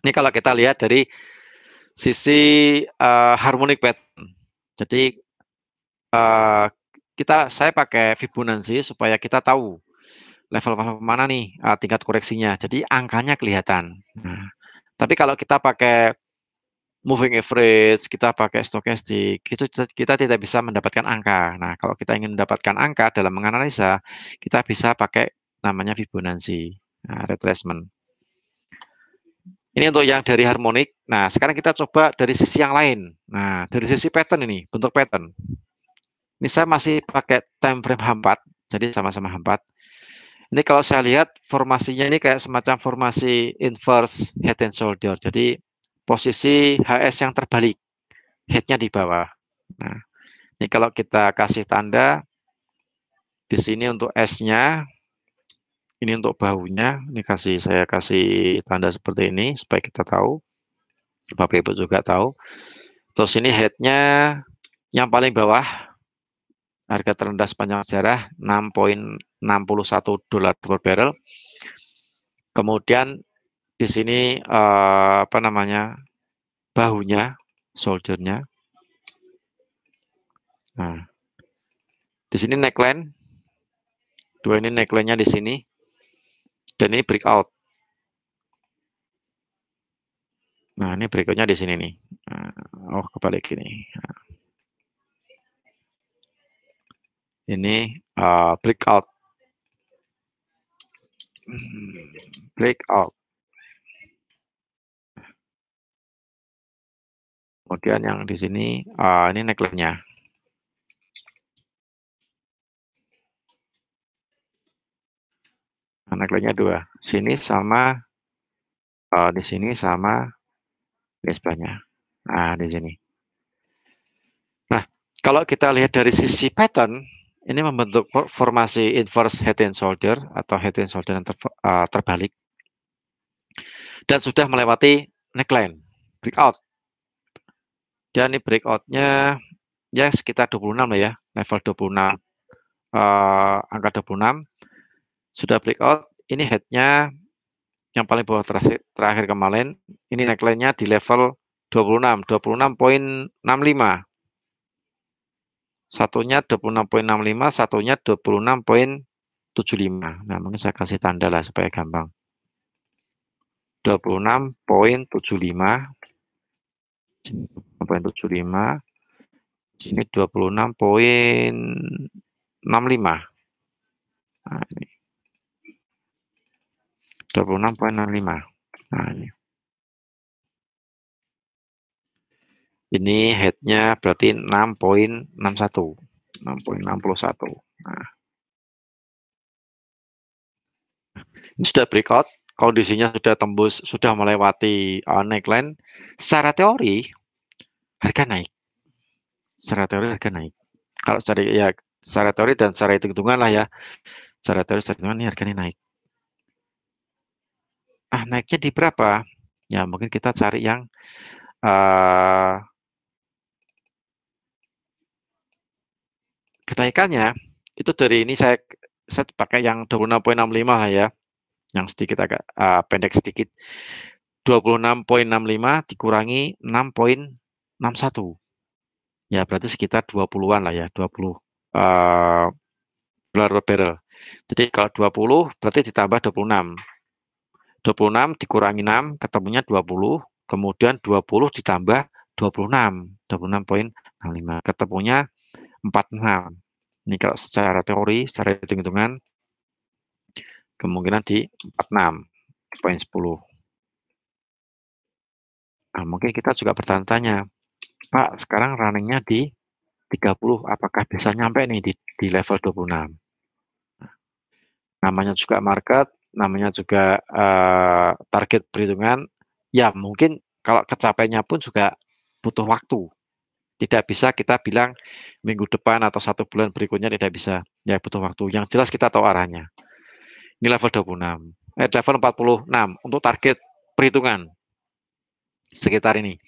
Ini kalau kita lihat dari sisi harmonic pattern. Jadi saya pakai Fibonacci supaya kita tahu level mana nih tingkat koreksinya. Jadi angkanya kelihatan. Nah, tapi kalau kita pakai moving average, kita pakai stokastik, itu kita tidak bisa mendapatkan angka. Nah, kalau kita ingin mendapatkan angka dalam menganalisa, kita bisa pakai namanya Fibonacci, retracement. Ini untuk yang dari harmonik. Nah, sekarang kita coba dari sisi yang lain. Nah, dari sisi pattern ini, bentuk pattern. Ini saya masih pakai time frame H4, jadi sama-sama H4. Ini kalau saya lihat formasinya ini kayak semacam formasi inverse head and shoulder. Jadi posisi HS yang terbalik, headnya di bawah. Nah, ini kalau kita kasih tanda di sini untuk S-nya, ini untuk bahunya. Ini saya kasih tanda seperti ini supaya kita tahu. Bapak Ibu juga tahu. Terus ini headnya yang paling bawah, harga terendah sepanjang sejarah $6.61 per barrel. Kemudian di sini bahunya, shouldernya. Nah, di sini neckline, dua ini neckline-nya di sini, dan ini breakout. Nah, ini berikutnya di sini nih. Oh, kebalik ini. Nah, ini breakout. Breakout. Kemudian yang di sini ini neckline-nya. Nah, neckline-nya dua. Sini sama di sini sama di sebelahnya. Nah, di sini. Nah, kalau kita lihat dari sisi pattern, ini membentuk formasi inverse head and shoulder atau head and shoulder yang terbalik. Dan sudah melewati neckline, breakout. Dan ini breakout-nya ya sekitar 26 lah ya, level 26, angka 26. Sudah breakout, ini head-nya yang paling bawah terakhir kemarin, ini neckline-nya di level 26,65. Satunya 26,65, satunya 26,75. Nah, mungkin saya kasih tanda lah supaya gampang. 26,75, 26,75, sini 26,65. Nah, ini 26,65. Nah, ini head-nya berarti 6,61. 6,61. Nah, ini sudah breakout, kondisinya sudah tembus, sudah melewati neckline. Secara teori harga naik. Secara teori harga naik. Kalau secara teori dan secara hitung-hitungan lah ya. Secara teori secara hitungan ini harganya naik. Naiknya di berapa? Ya mungkin kita cari yang kenaikannya itu dari ini saya pakai yang 26,65 lah ya. Yang sedikit agak pendek sedikit. 26,65 dikurangi 6,61. Ya berarti sekitar 20-an lah ya, 20 dolar per barrel. Jadi kalau 20 berarti ditambah 26. 26 dikurangi 6 ketemunya 20, kemudian 20 ditambah 26, 26,65 ketemunya 46. Ini kalau secara teori, secara hitung-hitungan kemungkinan di 46,10. Nah, mungkin kita juga bertanya-tanya, Pak, sekarang runningnya di 30, apakah bisa nyampe nih di level 26? namanya juga market, namanya juga target perhitungan, ya mungkin kalau kecapainya pun juga butuh waktu. Tidak bisa kita bilang minggu depan atau 1 bulan berikutnya, tidak bisa. Ya butuh waktu. Yang jelas kita tahu arahnya. Ini level 26. Level 46 untuk target perhitungan sekitar ini.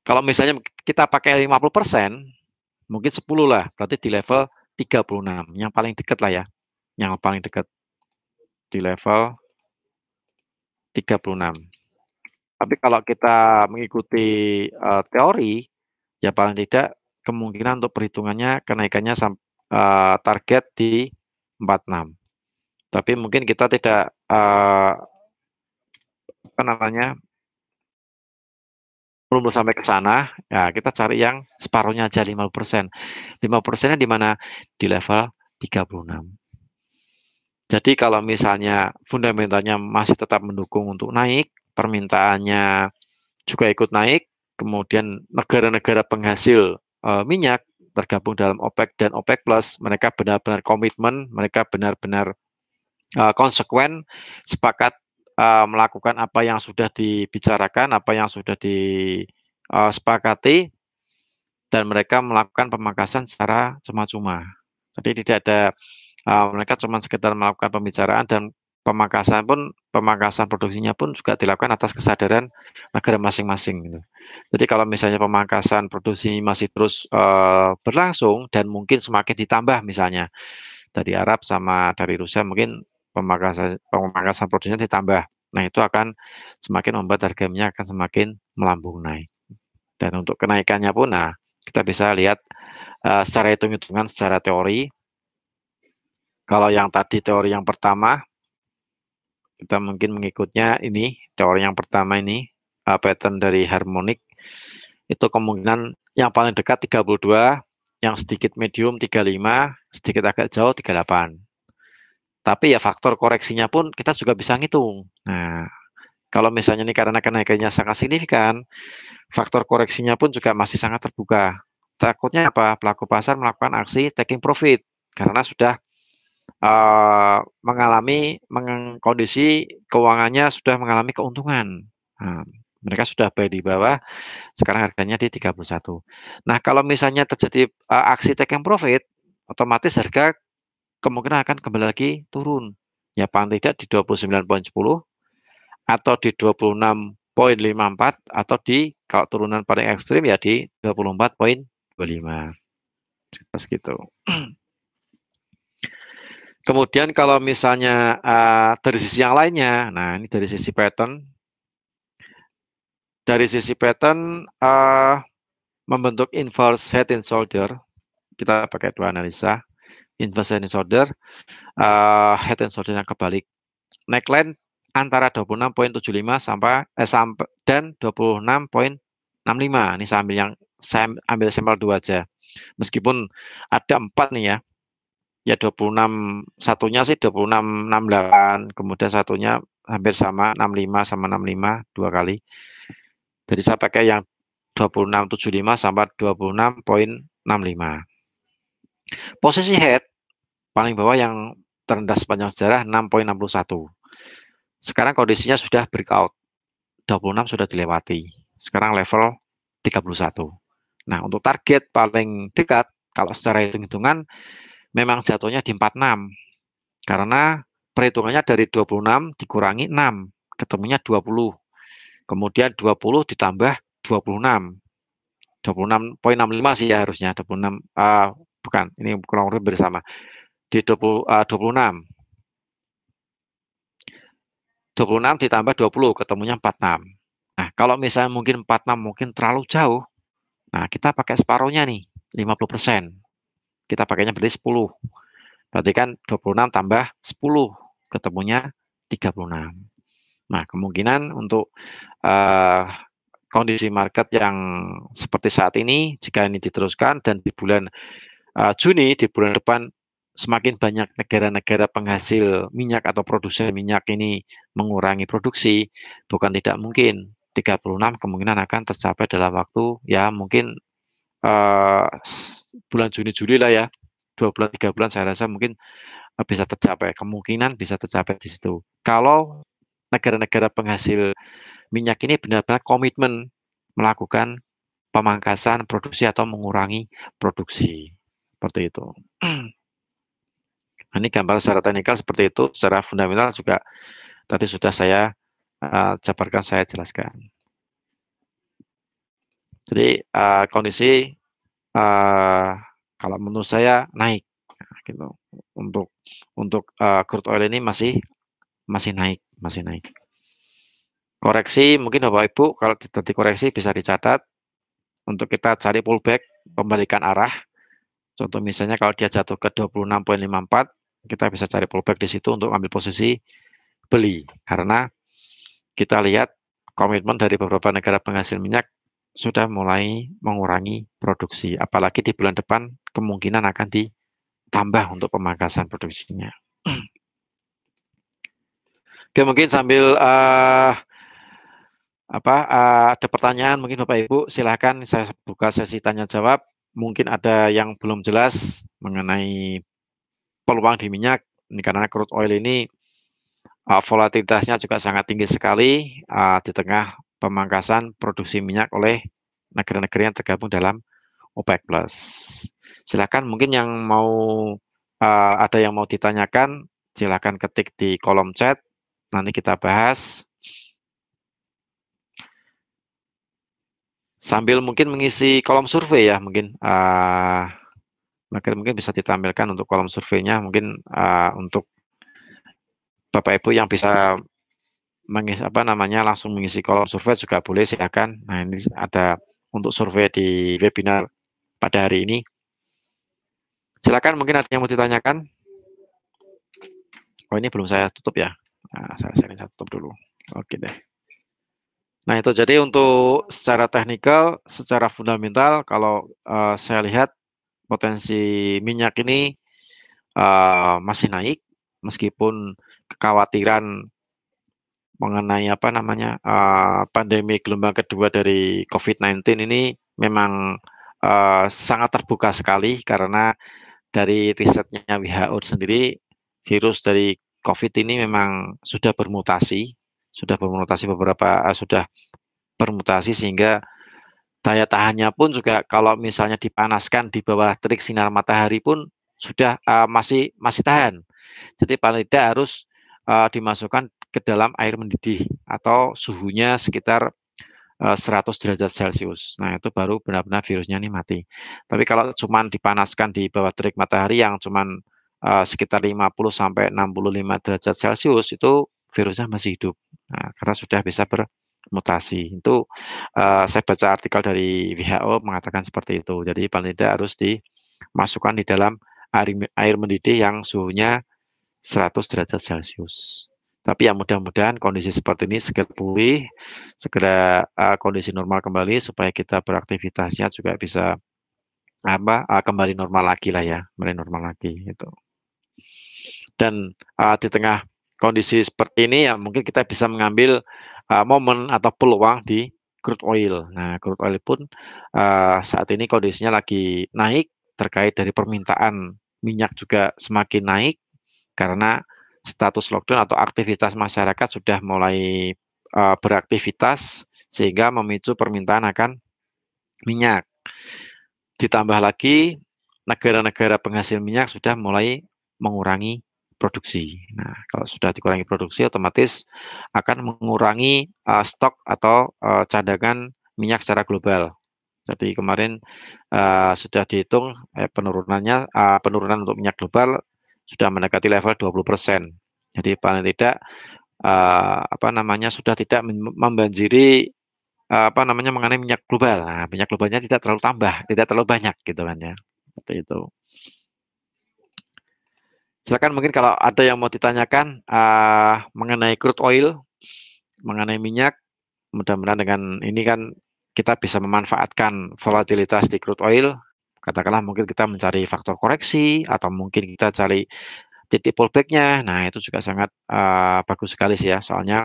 Kalau misalnya kita pakai 50%, mungkin 10 lah. Berarti di level 36. Yang paling dekat lah ya. Yang paling dekat di level 36. Tapi kalau kita mengikuti teori, ya paling tidak kemungkinan untuk perhitungannya kenaikannya target di 46. Tapi mungkin kita tidak apa namanya belum sampai ke sana, ya kita cari yang separuhnya aja 50%. 5%-nya di mana? Di level 36. Jadi kalau misalnya fundamentalnya masih tetap mendukung untuk naik, permintaannya juga ikut naik, kemudian negara-negara penghasil minyak tergabung dalam OPEC dan OPEC Plus, mereka benar-benar komitmen, mereka benar-benar konsekuen, sepakat melakukan apa yang sudah dibicarakan, apa yang sudah disepakati, dan mereka melakukan pemangkasan secara cuma-cuma. Jadi tidak ada mereka cuma sekedar melakukan pembicaraan, dan pemangkasan produksinya pun juga dilakukan atas kesadaran negara masing-masing gitu. Jadi kalau misalnya pemangkasan produksi masih terus berlangsung dan mungkin semakin ditambah, misalnya dari Arab sama dari Rusia, mungkin pemangkasan produksinya ditambah. Nah, itu akan semakin membuat harga minyak akan semakin melambung naik. Dan untuk kenaikannya pun, nah kita bisa lihat secara hitung-hitungan, secara teori. Kalau yang tadi teori yang pertama, kita mungkin mengikutnya ini, teori yang pertama ini, pattern dari harmonik, itu kemungkinan yang paling dekat 32, yang sedikit medium 35, sedikit agak jauh 38. Tapi ya faktor koreksinya pun kita juga bisa ngitung. Nah, kalau misalnya ini karena kenaikannya sangat signifikan, faktor koreksinya pun juga masih sangat terbuka. Takutnya apa? Pelaku pasar melakukan aksi taking profit karena sudah mengalami kondisi keuangannya sudah mengalami keuntungan. Nah, mereka sudah buy di bawah, sekarang harganya di 31. Nah, kalau misalnya terjadi aksi taking profit, otomatis harga kemungkinan akan kembali lagi turun. Ya paling tidak di 29,10 atau di 26,54 atau di kalau turunan paling ekstrim ya di 24,25. Segitu. Kemudian kalau misalnya dari sisi yang lainnya, nah ini dari sisi pattern. Dari sisi pattern membentuk inverse head and shoulder, kita pakai dua analisa. Inverse head and shoulder, head and shoulder yang kebalik. Neckline antara 26,75 sampai dan 26,65. Ini saya ambil sampel 2 aja. Meskipun ada 4 nih ya. Ya 26, satunya sih 26,68, kemudian satunya hampir sama 65 sama 65 2 kali. Jadi saya pakai yang 26,75 sampai 26,65. Posisi head paling bawah yang terendah sepanjang sejarah 6,61. Sekarang kondisinya sudah breakout. 26 sudah dilewati. Sekarang level 31. Nah, untuk target paling dekat kalau secara hitung-hitungan memang jatuhnya di 46. Karena perhitungannya dari 26 dikurangi 6, ketemunya 20. Kemudian 20 ditambah 26. 26,65 sih ya harusnya, 26 bukan, ini kurang lebih bersama. Di 26. 26 ditambah 20 ketemunya 46. Nah, kalau misalnya mungkin 46 mungkin terlalu jauh, nah kita pakai separuhnya nih, 50%. Kita pakainya berarti 10. Berarti kan 26 tambah 10 ketemunya 36. Nah, kemungkinan untuk kondisi market yang seperti saat ini, jika ini diteruskan dan di bulan Juni, di bulan depan, semakin banyak negara-negara penghasil minyak atau produsen minyak ini mengurangi produksi, bukan tidak mungkin 36 kemungkinan akan tercapai dalam waktu ya mungkin bulan Juni Juli lah ya 2 bulan 3 bulan saya rasa mungkin bisa tercapai, kemungkinan bisa tercapai di situ. Kalau negara-negara penghasil minyak ini benar-benar komitmen melakukan pemangkasan produksi atau mengurangi produksi. Seperti itu. Nah, ini gambar secara teknikal seperti itu, secara fundamental juga tadi sudah saya jabarkan, saya jelaskan. Jadi kondisi kalau menurut saya naik, gitu. Untuk crude oil ini masih naik, Koreksi mungkin Bapak Ibu kalau tadi koreksi bisa dicatat untuk kita cari pullback, pembalikan arah. Contoh misalnya kalau dia jatuh ke 26,54, kita bisa cari pullback di situ untuk ambil posisi beli, karena kita lihat komitmen dari beberapa negara penghasil minyak sudah mulai mengurangi produksi, apalagi di bulan depan kemungkinan akan ditambah untuk pemangkasan produksinya. Oke, mungkin sambil ada pertanyaan mungkin Bapak Ibu, silahkan saya buka sesi tanya jawab. Mungkin ada yang belum jelas mengenai peluang di minyak, ini karena crude oil ini volatilitasnya juga sangat tinggi sekali di tengah pemangkasan produksi minyak oleh negara-negara yang tergabung dalam OPEC Plus. Silakan mungkin yang mau ada yang mau ditanyakan, silakan ketik di kolom chat, nanti kita bahas. Sambil mungkin mengisi kolom survei ya, mungkin bisa ditampilkan untuk kolom surveinya, mungkin untuk Bapak Ibu yang bisa mengisi langsung mengisi kolom survei juga boleh, silakan. Nah, ini ada untuk survei di webinar pada hari ini. Silakan mungkin ada yang mau ditanyakan. Oh, ini belum saya tutup ya. Nah, saya tutup dulu. Oke deh. Nah, itu jadi untuk secara teknikal, secara fundamental, kalau saya lihat potensi minyak ini masih naik, meskipun kekhawatiran mengenai pandemi gelombang kedua dari COVID-19 ini memang sangat terbuka sekali, karena dari risetnya WHO sendiri, virus dari COVID ini memang sudah bermutasi sehingga daya tahannya pun juga kalau misalnya dipanaskan di bawah terik sinar matahari pun sudah masih tahan. Jadi paling tidak harus dimasukkan ke dalam air mendidih atau suhunya sekitar 100 derajat Celcius. Nah, itu baru benar-benar virusnya ini mati. Tapi kalau cuman dipanaskan di bawah terik matahari yang cuman sekitar 50 sampai 65 derajat Celcius, itu virusnya masih hidup. Nah, karena sudah bisa bermutasi. Itu saya baca artikel dari WHO mengatakan seperti itu. Jadi paling tidak harus dimasukkan di dalam air mendidih yang suhunya 100 derajat Celcius. Tapi ya mudah-mudahan kondisi seperti ini segera pulih, segera kondisi normal kembali supaya kita beraktivitasnya juga bisa kembali normal lagi lah ya, kembali normal lagi gitu. Dan di tengah kondisi seperti ini ya mungkin kita bisa mengambil momen atau peluang di crude oil. Nah, crude oil pun saat ini kondisinya lagi naik terkait dari permintaan minyak juga semakin naik, karena status lockdown atau aktivitas masyarakat sudah mulai beraktivitas sehingga memicu permintaan akan minyak. Ditambah lagi negara-negara penghasil minyak sudah mulai mengurangi produksi. Nah, kalau sudah dikurangi produksi otomatis akan mengurangi stok atau cadangan minyak secara global. Jadi kemarin sudah dihitung penurunan untuk minyak global sudah mendekati level 20%. Jadi paling tidak sudah tidak membanjiri mengenai minyak global. Nah, minyak globalnya tidak terlalu banyak gitu kan ya. Seperti itu. Silakan mungkin kalau ada yang mau ditanyakan mengenai crude oil, mengenai minyak, mudah-mudahan dengan ini kan kita bisa memanfaatkan volatilitas di crude oil. Katakanlah mungkin kita mencari faktor koreksi atau mungkin kita cari titik pullback-nya. Nah, itu juga sangat bagus sekali sih ya. Soalnya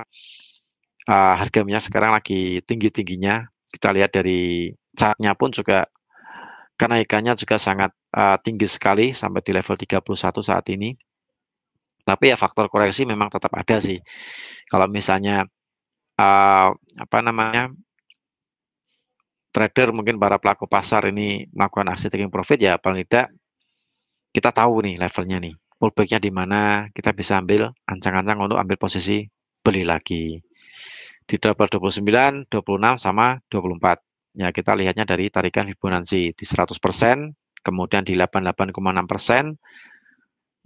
harga minyak sekarang lagi tinggi-tingginya. Kita lihat dari chart-nya pun juga kenaikannya juga sangat tinggi sekali sampai di level 31 saat ini. Tapi ya faktor koreksi memang tetap ada sih. Kalau misalnya apa namanya, trader mungkin para pelaku pasar ini melakukan aksi taking profit, ya paling tidak kita tahu nih levelnya nih, pullback-nya di mana, kita bisa ambil ancang-ancang untuk ambil posisi beli lagi. Di level 29, 26 sama 24. Ya, kita lihatnya dari tarikan Fibonacci di 100%, kemudian di 88,6%,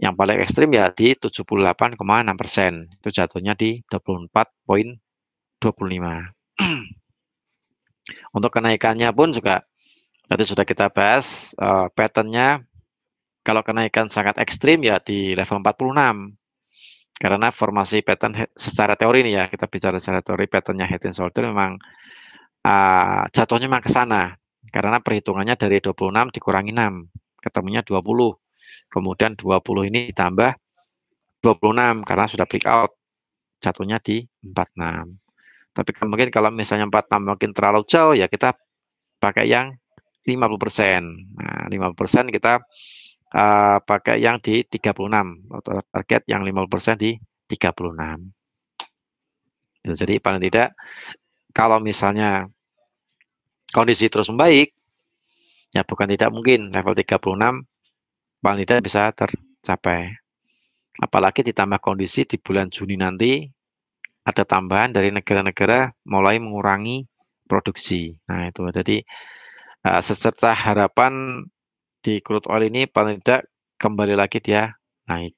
yang paling ekstrim ya di 78,6%. Itu jatuhnya di 24,25. Untuk kenaikannya pun juga tadi sudah kita bahas, pattern-nya kalau kenaikan sangat ekstrim ya di level 46. Karena formasi pattern secara teori nih ya, kita bicara secara teori patternnya head and shoulder memang jatuhnya memang ke sana. Karena perhitungannya dari 26 dikurangi 6, ketemunya 20. Kemudian 20 ini ditambah 26 karena sudah breakout, jatuhnya di 46. Tapi mungkin kalau misalnya 46 mungkin terlalu jauh, ya kita pakai yang 50%. Nah, 50% kita pakai yang di 36, atau target yang 50% di 36. Jadi paling tidak kalau misalnya kondisi terus membaik, ya bukan tidak mungkin level 36 paling tidak bisa tercapai. Apalagi ditambah kondisi di bulan Juni nanti ada tambahan dari negara-negara mulai mengurangi produksi. Nah itu jadi secerca harapan di crude oil ini paling tidak kembali lagi dia naik.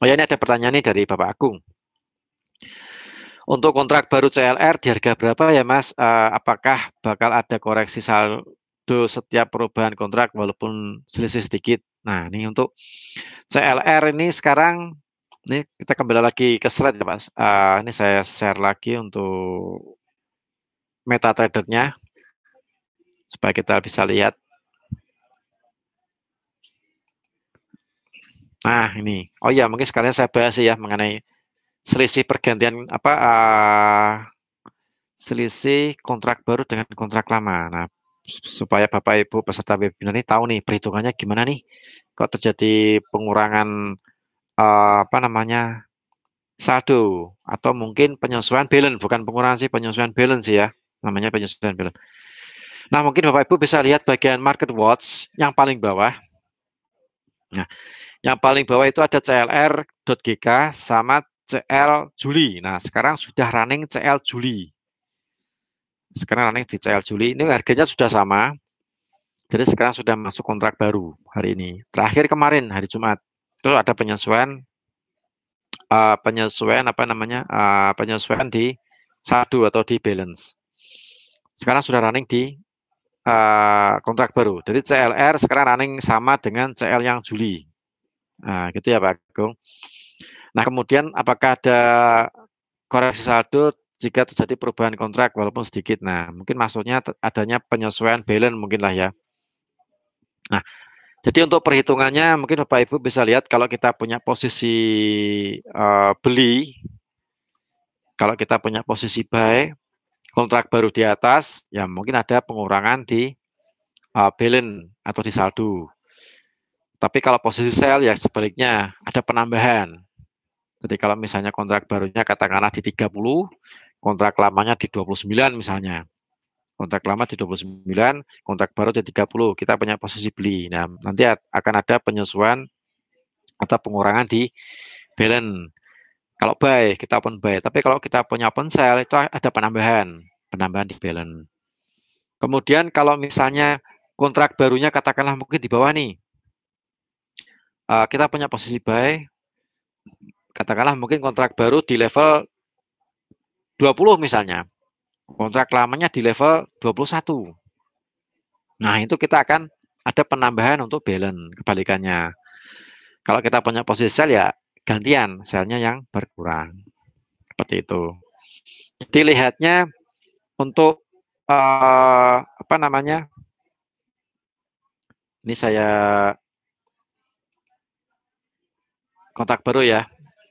Oh ya, ini ada pertanyaan nih dari Bapak Agung. Untuk kontrak baru CLR di harga berapa ya Mas? Apakah bakal ada koreksi saldo setiap perubahan kontrak walaupun selisih sedikit? Nah ini untuk CLR ini sekarang, ini kita kembali lagi ke slide ya Mas. Ini saya share lagi untuk MetaTrader-nya supaya kita bisa lihat. Nah ini, oh ya mungkin sekalian saya bahas ya mengenai selisih pergantian apa selisih kontrak baru dengan kontrak lama. Nah supaya Bapak Ibu peserta webinar ini tahu nih perhitungannya gimana nih, kok terjadi pengurangan apa namanya saldo atau mungkin penyesuaian balance, bukan pengurangan sih, penyesuaian balance ya, namanya penyesuaian balance. Nah mungkin Bapak Ibu bisa lihat bagian market watch yang paling bawah. Nah yang paling bawah itu ada CLR.GK sama CL Juli. Nah sekarang sudah running CL Juli. Sekarang running di CL Juli, ini harganya sudah sama. Jadi sekarang sudah masuk kontrak baru hari ini. Terakhir kemarin hari Jumat itu ada penyesuaian penyesuaian apa namanya penyesuaian di saldo atau di balance. Sekarang sudah running di kontrak baru. Jadi CLR sekarang running sama dengan CL yang Juli. Nah, gitu ya Pak Agung. Nah, kemudian apakah ada koreksi saldo jika terjadi perubahan kontrak walaupun sedikit? Nah, mungkin maksudnya adanya penyesuaian balance mungkin lah ya. Nah, jadi untuk perhitungannya mungkin Bapak Ibu bisa lihat kalau kita punya posisi beli, kalau kita punya posisi buy, kontrak baru di atas, ya mungkin ada pengurangan di balance atau di saldo. Tapi kalau posisi sell ya sebaliknya ada penambahan. Jadi kalau misalnya kontrak barunya katakanlah di 30, kontrak lamanya di 29 misalnya. Kontrak lama di 29, kontrak baru di 30, kita punya posisi beli. Nah, nanti akan ada penyesuaian atau pengurangan di balance. Kalau buy, kita open buy. Tapi kalau kita punya open sell, itu ada penambahan di balance. Kemudian kalau misalnya kontrak barunya katakanlah mungkin di bawah nih, kita punya posisi buy, katakanlah mungkin kontrak baru di level 20 misalnya, kontrak lamanya di level 21. Nah itu kita akan ada penambahan untuk balance, kebalikannya. Kalau kita punya posisi sell ya gantian, sellnya yang berkurang. Seperti itu. Jadi lihatnya untuk apa namanya, ini saya kontak baru ya.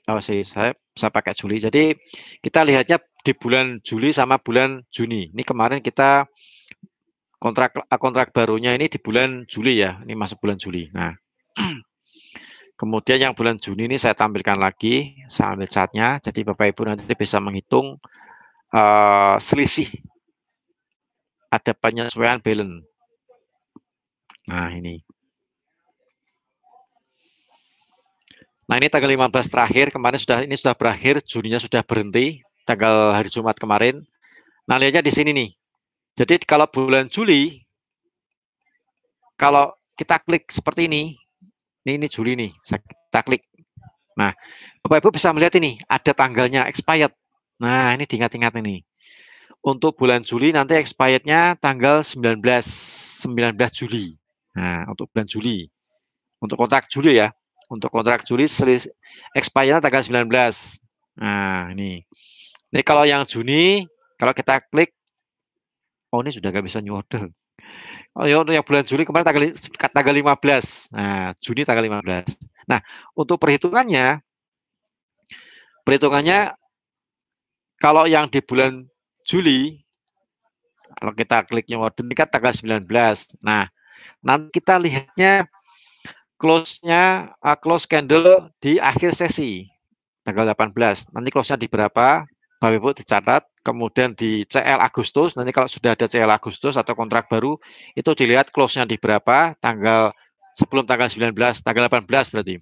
Oh sih, saya pakai Juli. Jadi kita lihatnya di bulan Juli sama bulan Juni. Ini kemarin kita kontrak barunya ini di bulan Juli ya, ini masuk bulan Juli. Nah, kemudian yang bulan Juni ini saya tampilkan lagi, saya ambil chartnya, jadi Bapak Ibu nanti bisa menghitung selisih ada penyesuaian balance. Nah, ini. Nah, ini tanggal 15 terakhir, kemarin ini sudah berakhir, Juninya sudah berhenti, tanggal hari Jumat kemarin. Nah, lihatnya di sini nih. Jadi kalau bulan Juli, kalau kita klik seperti ini Juli nih, kita klik. Nah, Bapak Ibu bisa melihat ini, ada tanggalnya expired. Nah, ini diingat-ingat ini. Untuk bulan Juli nanti expirednya tanggal 19 Juli. Nah, untuk bulan Juli. Untuk kontrak Juli ya. Untuk kontrak Juli expirednya tanggal 19. Nah, ini. Ini kalau yang Juni, kalau kita klik, oh ini sudah nggak bisa new order. Oh ya, untuk yang bulan Juli kemarin tanggal 15. Nah, Juni tanggal 15. Nah, untuk perhitungannya kalau yang di bulan Juli, kalau kita klik new order ini kan tanggal 19. Nah, nanti kita lihatnya close-nya close candle di akhir sesi tanggal 18. Nanti close-nya di berapa? Bapak Ibu dicatat, kemudian di CL Agustus, nanti kalau sudah ada CL Agustus atau kontrak baru, itu dilihat close-nya di berapa, sebelum tanggal 19, tanggal 18 berarti.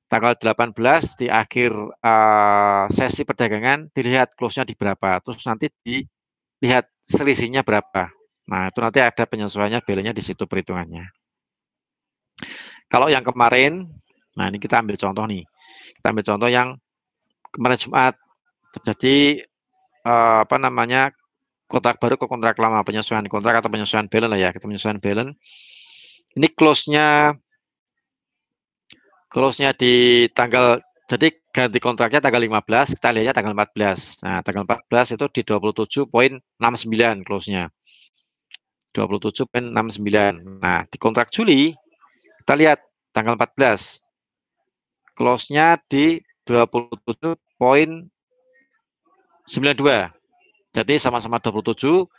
Tanggal 18 di akhir sesi perdagangan, dilihat close-nya di berapa, terus nanti dilihat selisihnya berapa. Nah, itu nanti ada penyesuaiannya, balance-nya di situ perhitungannya. Kalau yang kemarin, nah ini kita ambil contoh nih. Kita ambil contoh yang kemarin Jumat, terjadi kontrak baru ke kontrak lama, penyesuaian kontrak atau penyesuaian balance lah ya, kita penyesuaian balance. Ini close-nya di tanggal, jadi ganti kontraknya tanggal 15, kita lihatnya tanggal 14. Nah, tanggal 14 itu di 27,69 close-nya. 27,69. Nah, di kontrak Juli, kita lihat tanggal 14. Close-nya di 27,92. Jadi sama-sama 27,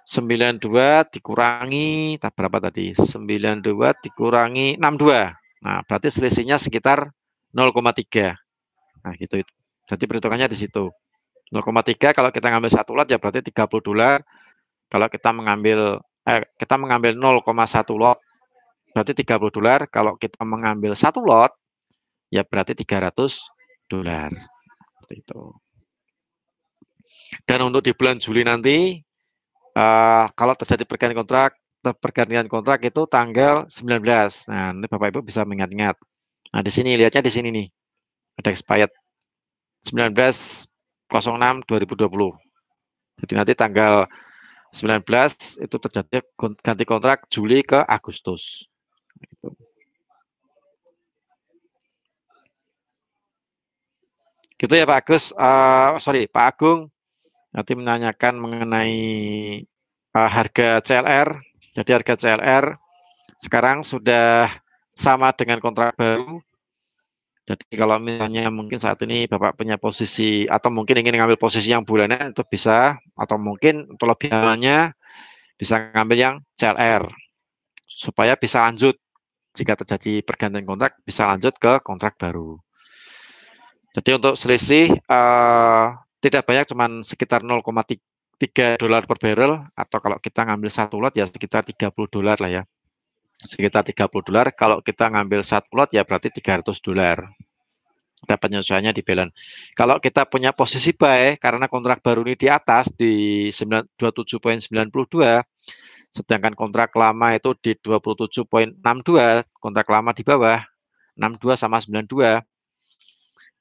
92 dikurangi berapa tadi? 92 dikurangi 62. Nah, berarti selisihnya sekitar 0,3. Nah, gitu. Jadi perhitungannya di situ. 0,3 kalau kita ngambil satu lot ya berarti $30. Kalau kita mengambil 0,1 lot berarti $30. Kalau kita mengambil satu lot ya berarti $300. Seperti itu. Dan untuk di bulan Juli nanti kalau terjadi pergantian kontrak itu tanggal 19. Nah, nanti Bapak Ibu bisa mengingat-ingat. Nah, di sini lihatnya di sini nih. Ada expired 19/06/2020. Jadi nanti tanggal 19 itu terjadi ganti kontrak Juli ke Agustus. Gitu ya Pak Agus, Pak Agung nanti menanyakan mengenai harga CLR. Jadi harga CLR sekarang sudah sama dengan kontrak baru. Jadi kalau misalnya mungkin saat ini Bapak punya posisi atau mungkin ingin ngambil posisi yang bulanan itu bisa, atau mungkin untuk lebih amannya bisa ngambil yang CLR supaya bisa lanjut jika terjadi pergantian kontrak bisa lanjut ke kontrak baru. Jadi untuk selisih tidak banyak, cuman sekitar $0,3 per barrel, atau kalau kita ngambil satu lot ya sekitar $30 lah ya. Sekitar $30. Kalau kita ngambil satu lot ya berarti $300. Ada penyesuaiannya di balance. Kalau kita punya posisi buy karena kontrak baru ini di atas di 27,92, sedangkan kontrak lama itu di 27,62, kontrak lama di bawah 62 sama 92.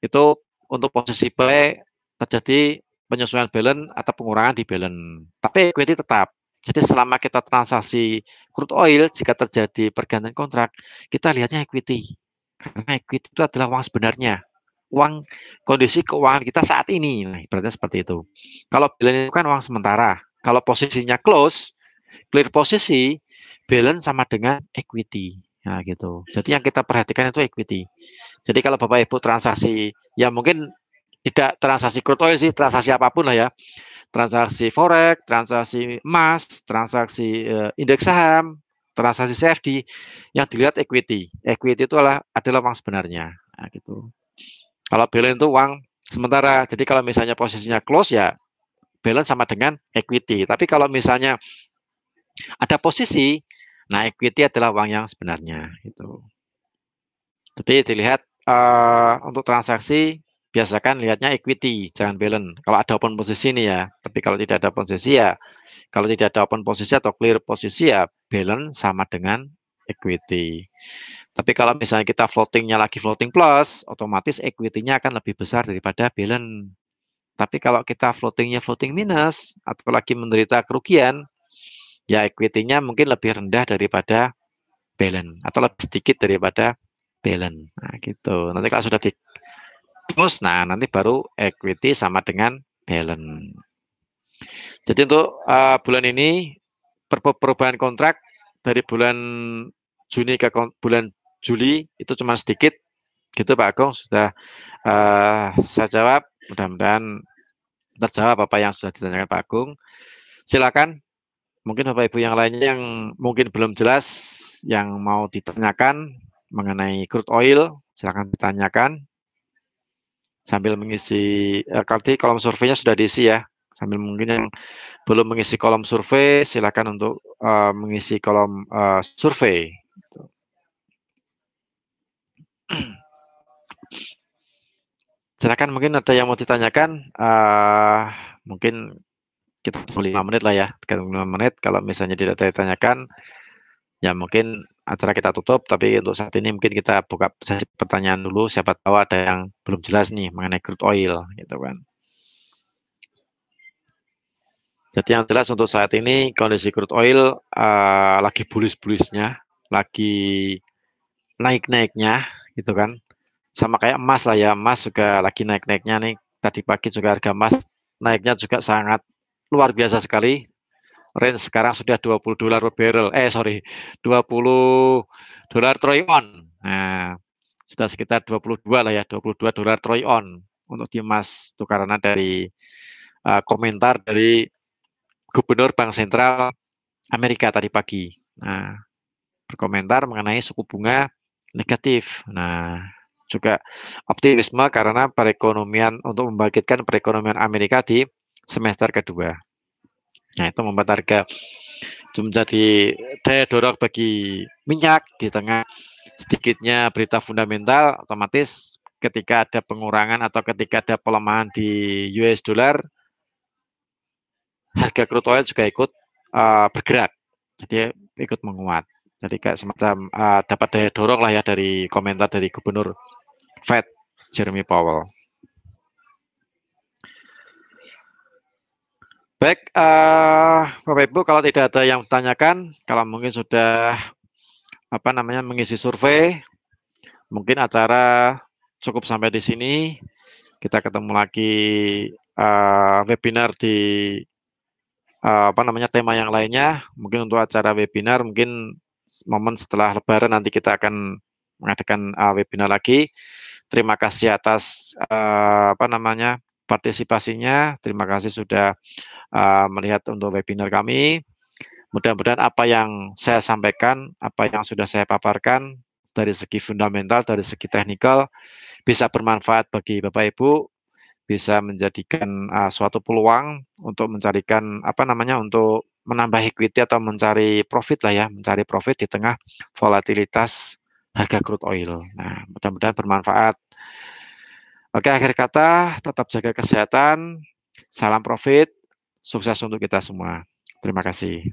Itu untuk posisi buy terjadi penyesuaian balance atau pengurangan di balance. Tapi equity tetap. Jadi selama kita transaksi crude oil, jika terjadi pergantian kontrak, kita lihatnya equity. Karena equity itu adalah uang sebenarnya. Uang kondisi keuangan kita saat ini. Nah, ibaratnya seperti itu. Kalau balance itu kan uang sementara. Kalau posisinya clear posisi, balance sama dengan equity. Nah, gitu. Jadi yang kita perhatikan itu equity. Jadi kalau Bapak Ibu transaksi, ya mungkin tidak transaksi crude oil sih, transaksi apapun lah ya. transaksi forex, transaksi emas, transaksi indeks saham, transaksi CFD, yang dilihat equity. Equity itu adalah uang sebenarnya. Nah, gitu. Kalau balance itu uang sementara. Jadi kalau misalnya posisinya close ya balance sama dengan equity. Tapi kalau misalnya ada posisi, nah equity adalah uang yang sebenarnya. Gitu. Jadi dilihat untuk transaksi biasakan lihatnya equity, jangan balance. Kalau ada open posisi nih ya. Tapi kalau tidak ada posisi ya, kalau tidak ada open posisi atau clear posisi ya balance sama dengan equity. Tapi kalau misalnya kita floatingnya lagi floating plus, otomatis equity-nya akan lebih besar daripada balance. Tapi kalau kita floatingnya floating minus atau lagi menderita kerugian, ya equity-nya mungkin lebih rendah daripada balance atau lebih sedikit daripada balance. Nah, gitu. Nanti kalau sudah di close, nah nanti baru equity sama dengan balance. Jadi untuk bulan ini perubahan kontrak dari bulan Juni ke bulan Juli itu cuma sedikit. Gitu Pak Agung, sudah saya jawab. Mudah-mudahan terjawab apa yang sudah ditanyakan Pak Agung. Silakan, mungkin Bapak Ibu yang lainnya yang mungkin belum jelas, yang mau ditanyakan mengenai crude oil, silakan ditanyakan. Sambil mengisi, nanti kolom surveinya sudah diisi ya. Sambil mungkin yang belum mengisi kolom survei, silakan untuk mengisi kolom survei. Silakan, mungkin ada yang mau ditanyakan, mungkin kita tunggu 5 menit lah ya, 5 menit. Kalau misalnya tidak ada ditanyakan, ya mungkin acara kita tutup. Tapi untuk saat ini mungkin kita buka sesi pertanyaan dulu. Siapa tahu ada yang belum jelas nih mengenai crude oil, gitu kan. Jadi yang jelas untuk saat ini kondisi crude oil lagi bullish-bullishnya, lagi naik-naiknya, gitu kan. Sama kayak emas lah ya, emas juga lagi naik-naiknya nih. Tadi pagi juga harga emas naiknya juga sangat luar biasa sekali. Range sekarang sudah $20 per barrel. Sorry, $20 troy on. Nah, sudah sekitar 22 lah ya, $22 troy on untuk di emas. Itu karena dari komentar dari Gubernur Bank Sentral Amerika tadi pagi. Nah, berkomentar mengenai suku bunga negatif. Nah, juga optimisme karena perekonomian untuk membangkitkan perekonomian Amerika di semester kedua. Nah, itu membuat harga itu menjadi daya dorong bagi minyak di tengah sedikitnya berita fundamental. Otomatis ketika ada pengurangan atau ketika ada pelemahan di US dollar, harga crude oil juga ikut bergerak, jadi ikut menguat. Jadi kayak semacam dapat daya dorong lah ya dari komentar dari Gubernur Fed Jeremy Powell. Baik, Bapak Ibu, kalau tidak ada yang ditanyakan, kalau mungkin sudah mengisi survei, mungkin acara cukup sampai di sini. Kita ketemu lagi webinar di tema yang lainnya. Mungkin untuk acara webinar, mungkin momen setelah Lebaran nanti kita akan mengadakan webinar lagi. Terima kasih atas partisipasinya. Terima kasih sudah melihat untuk webinar kami. Mudah-mudahan apa yang saya sampaikan, apa yang sudah saya paparkan dari segi fundamental, dari segi teknikal, bisa bermanfaat bagi Bapak Ibu, bisa menjadikan suatu peluang untuk mencarikan untuk menambah equity atau mencari profit lah ya, mencari profit di tengah volatilitas harga crude oil. Nah, mudah-mudahan bermanfaat. Oke, akhir kata, tetap jaga kesehatan, salam profit, sukses untuk kita semua. Terima kasih.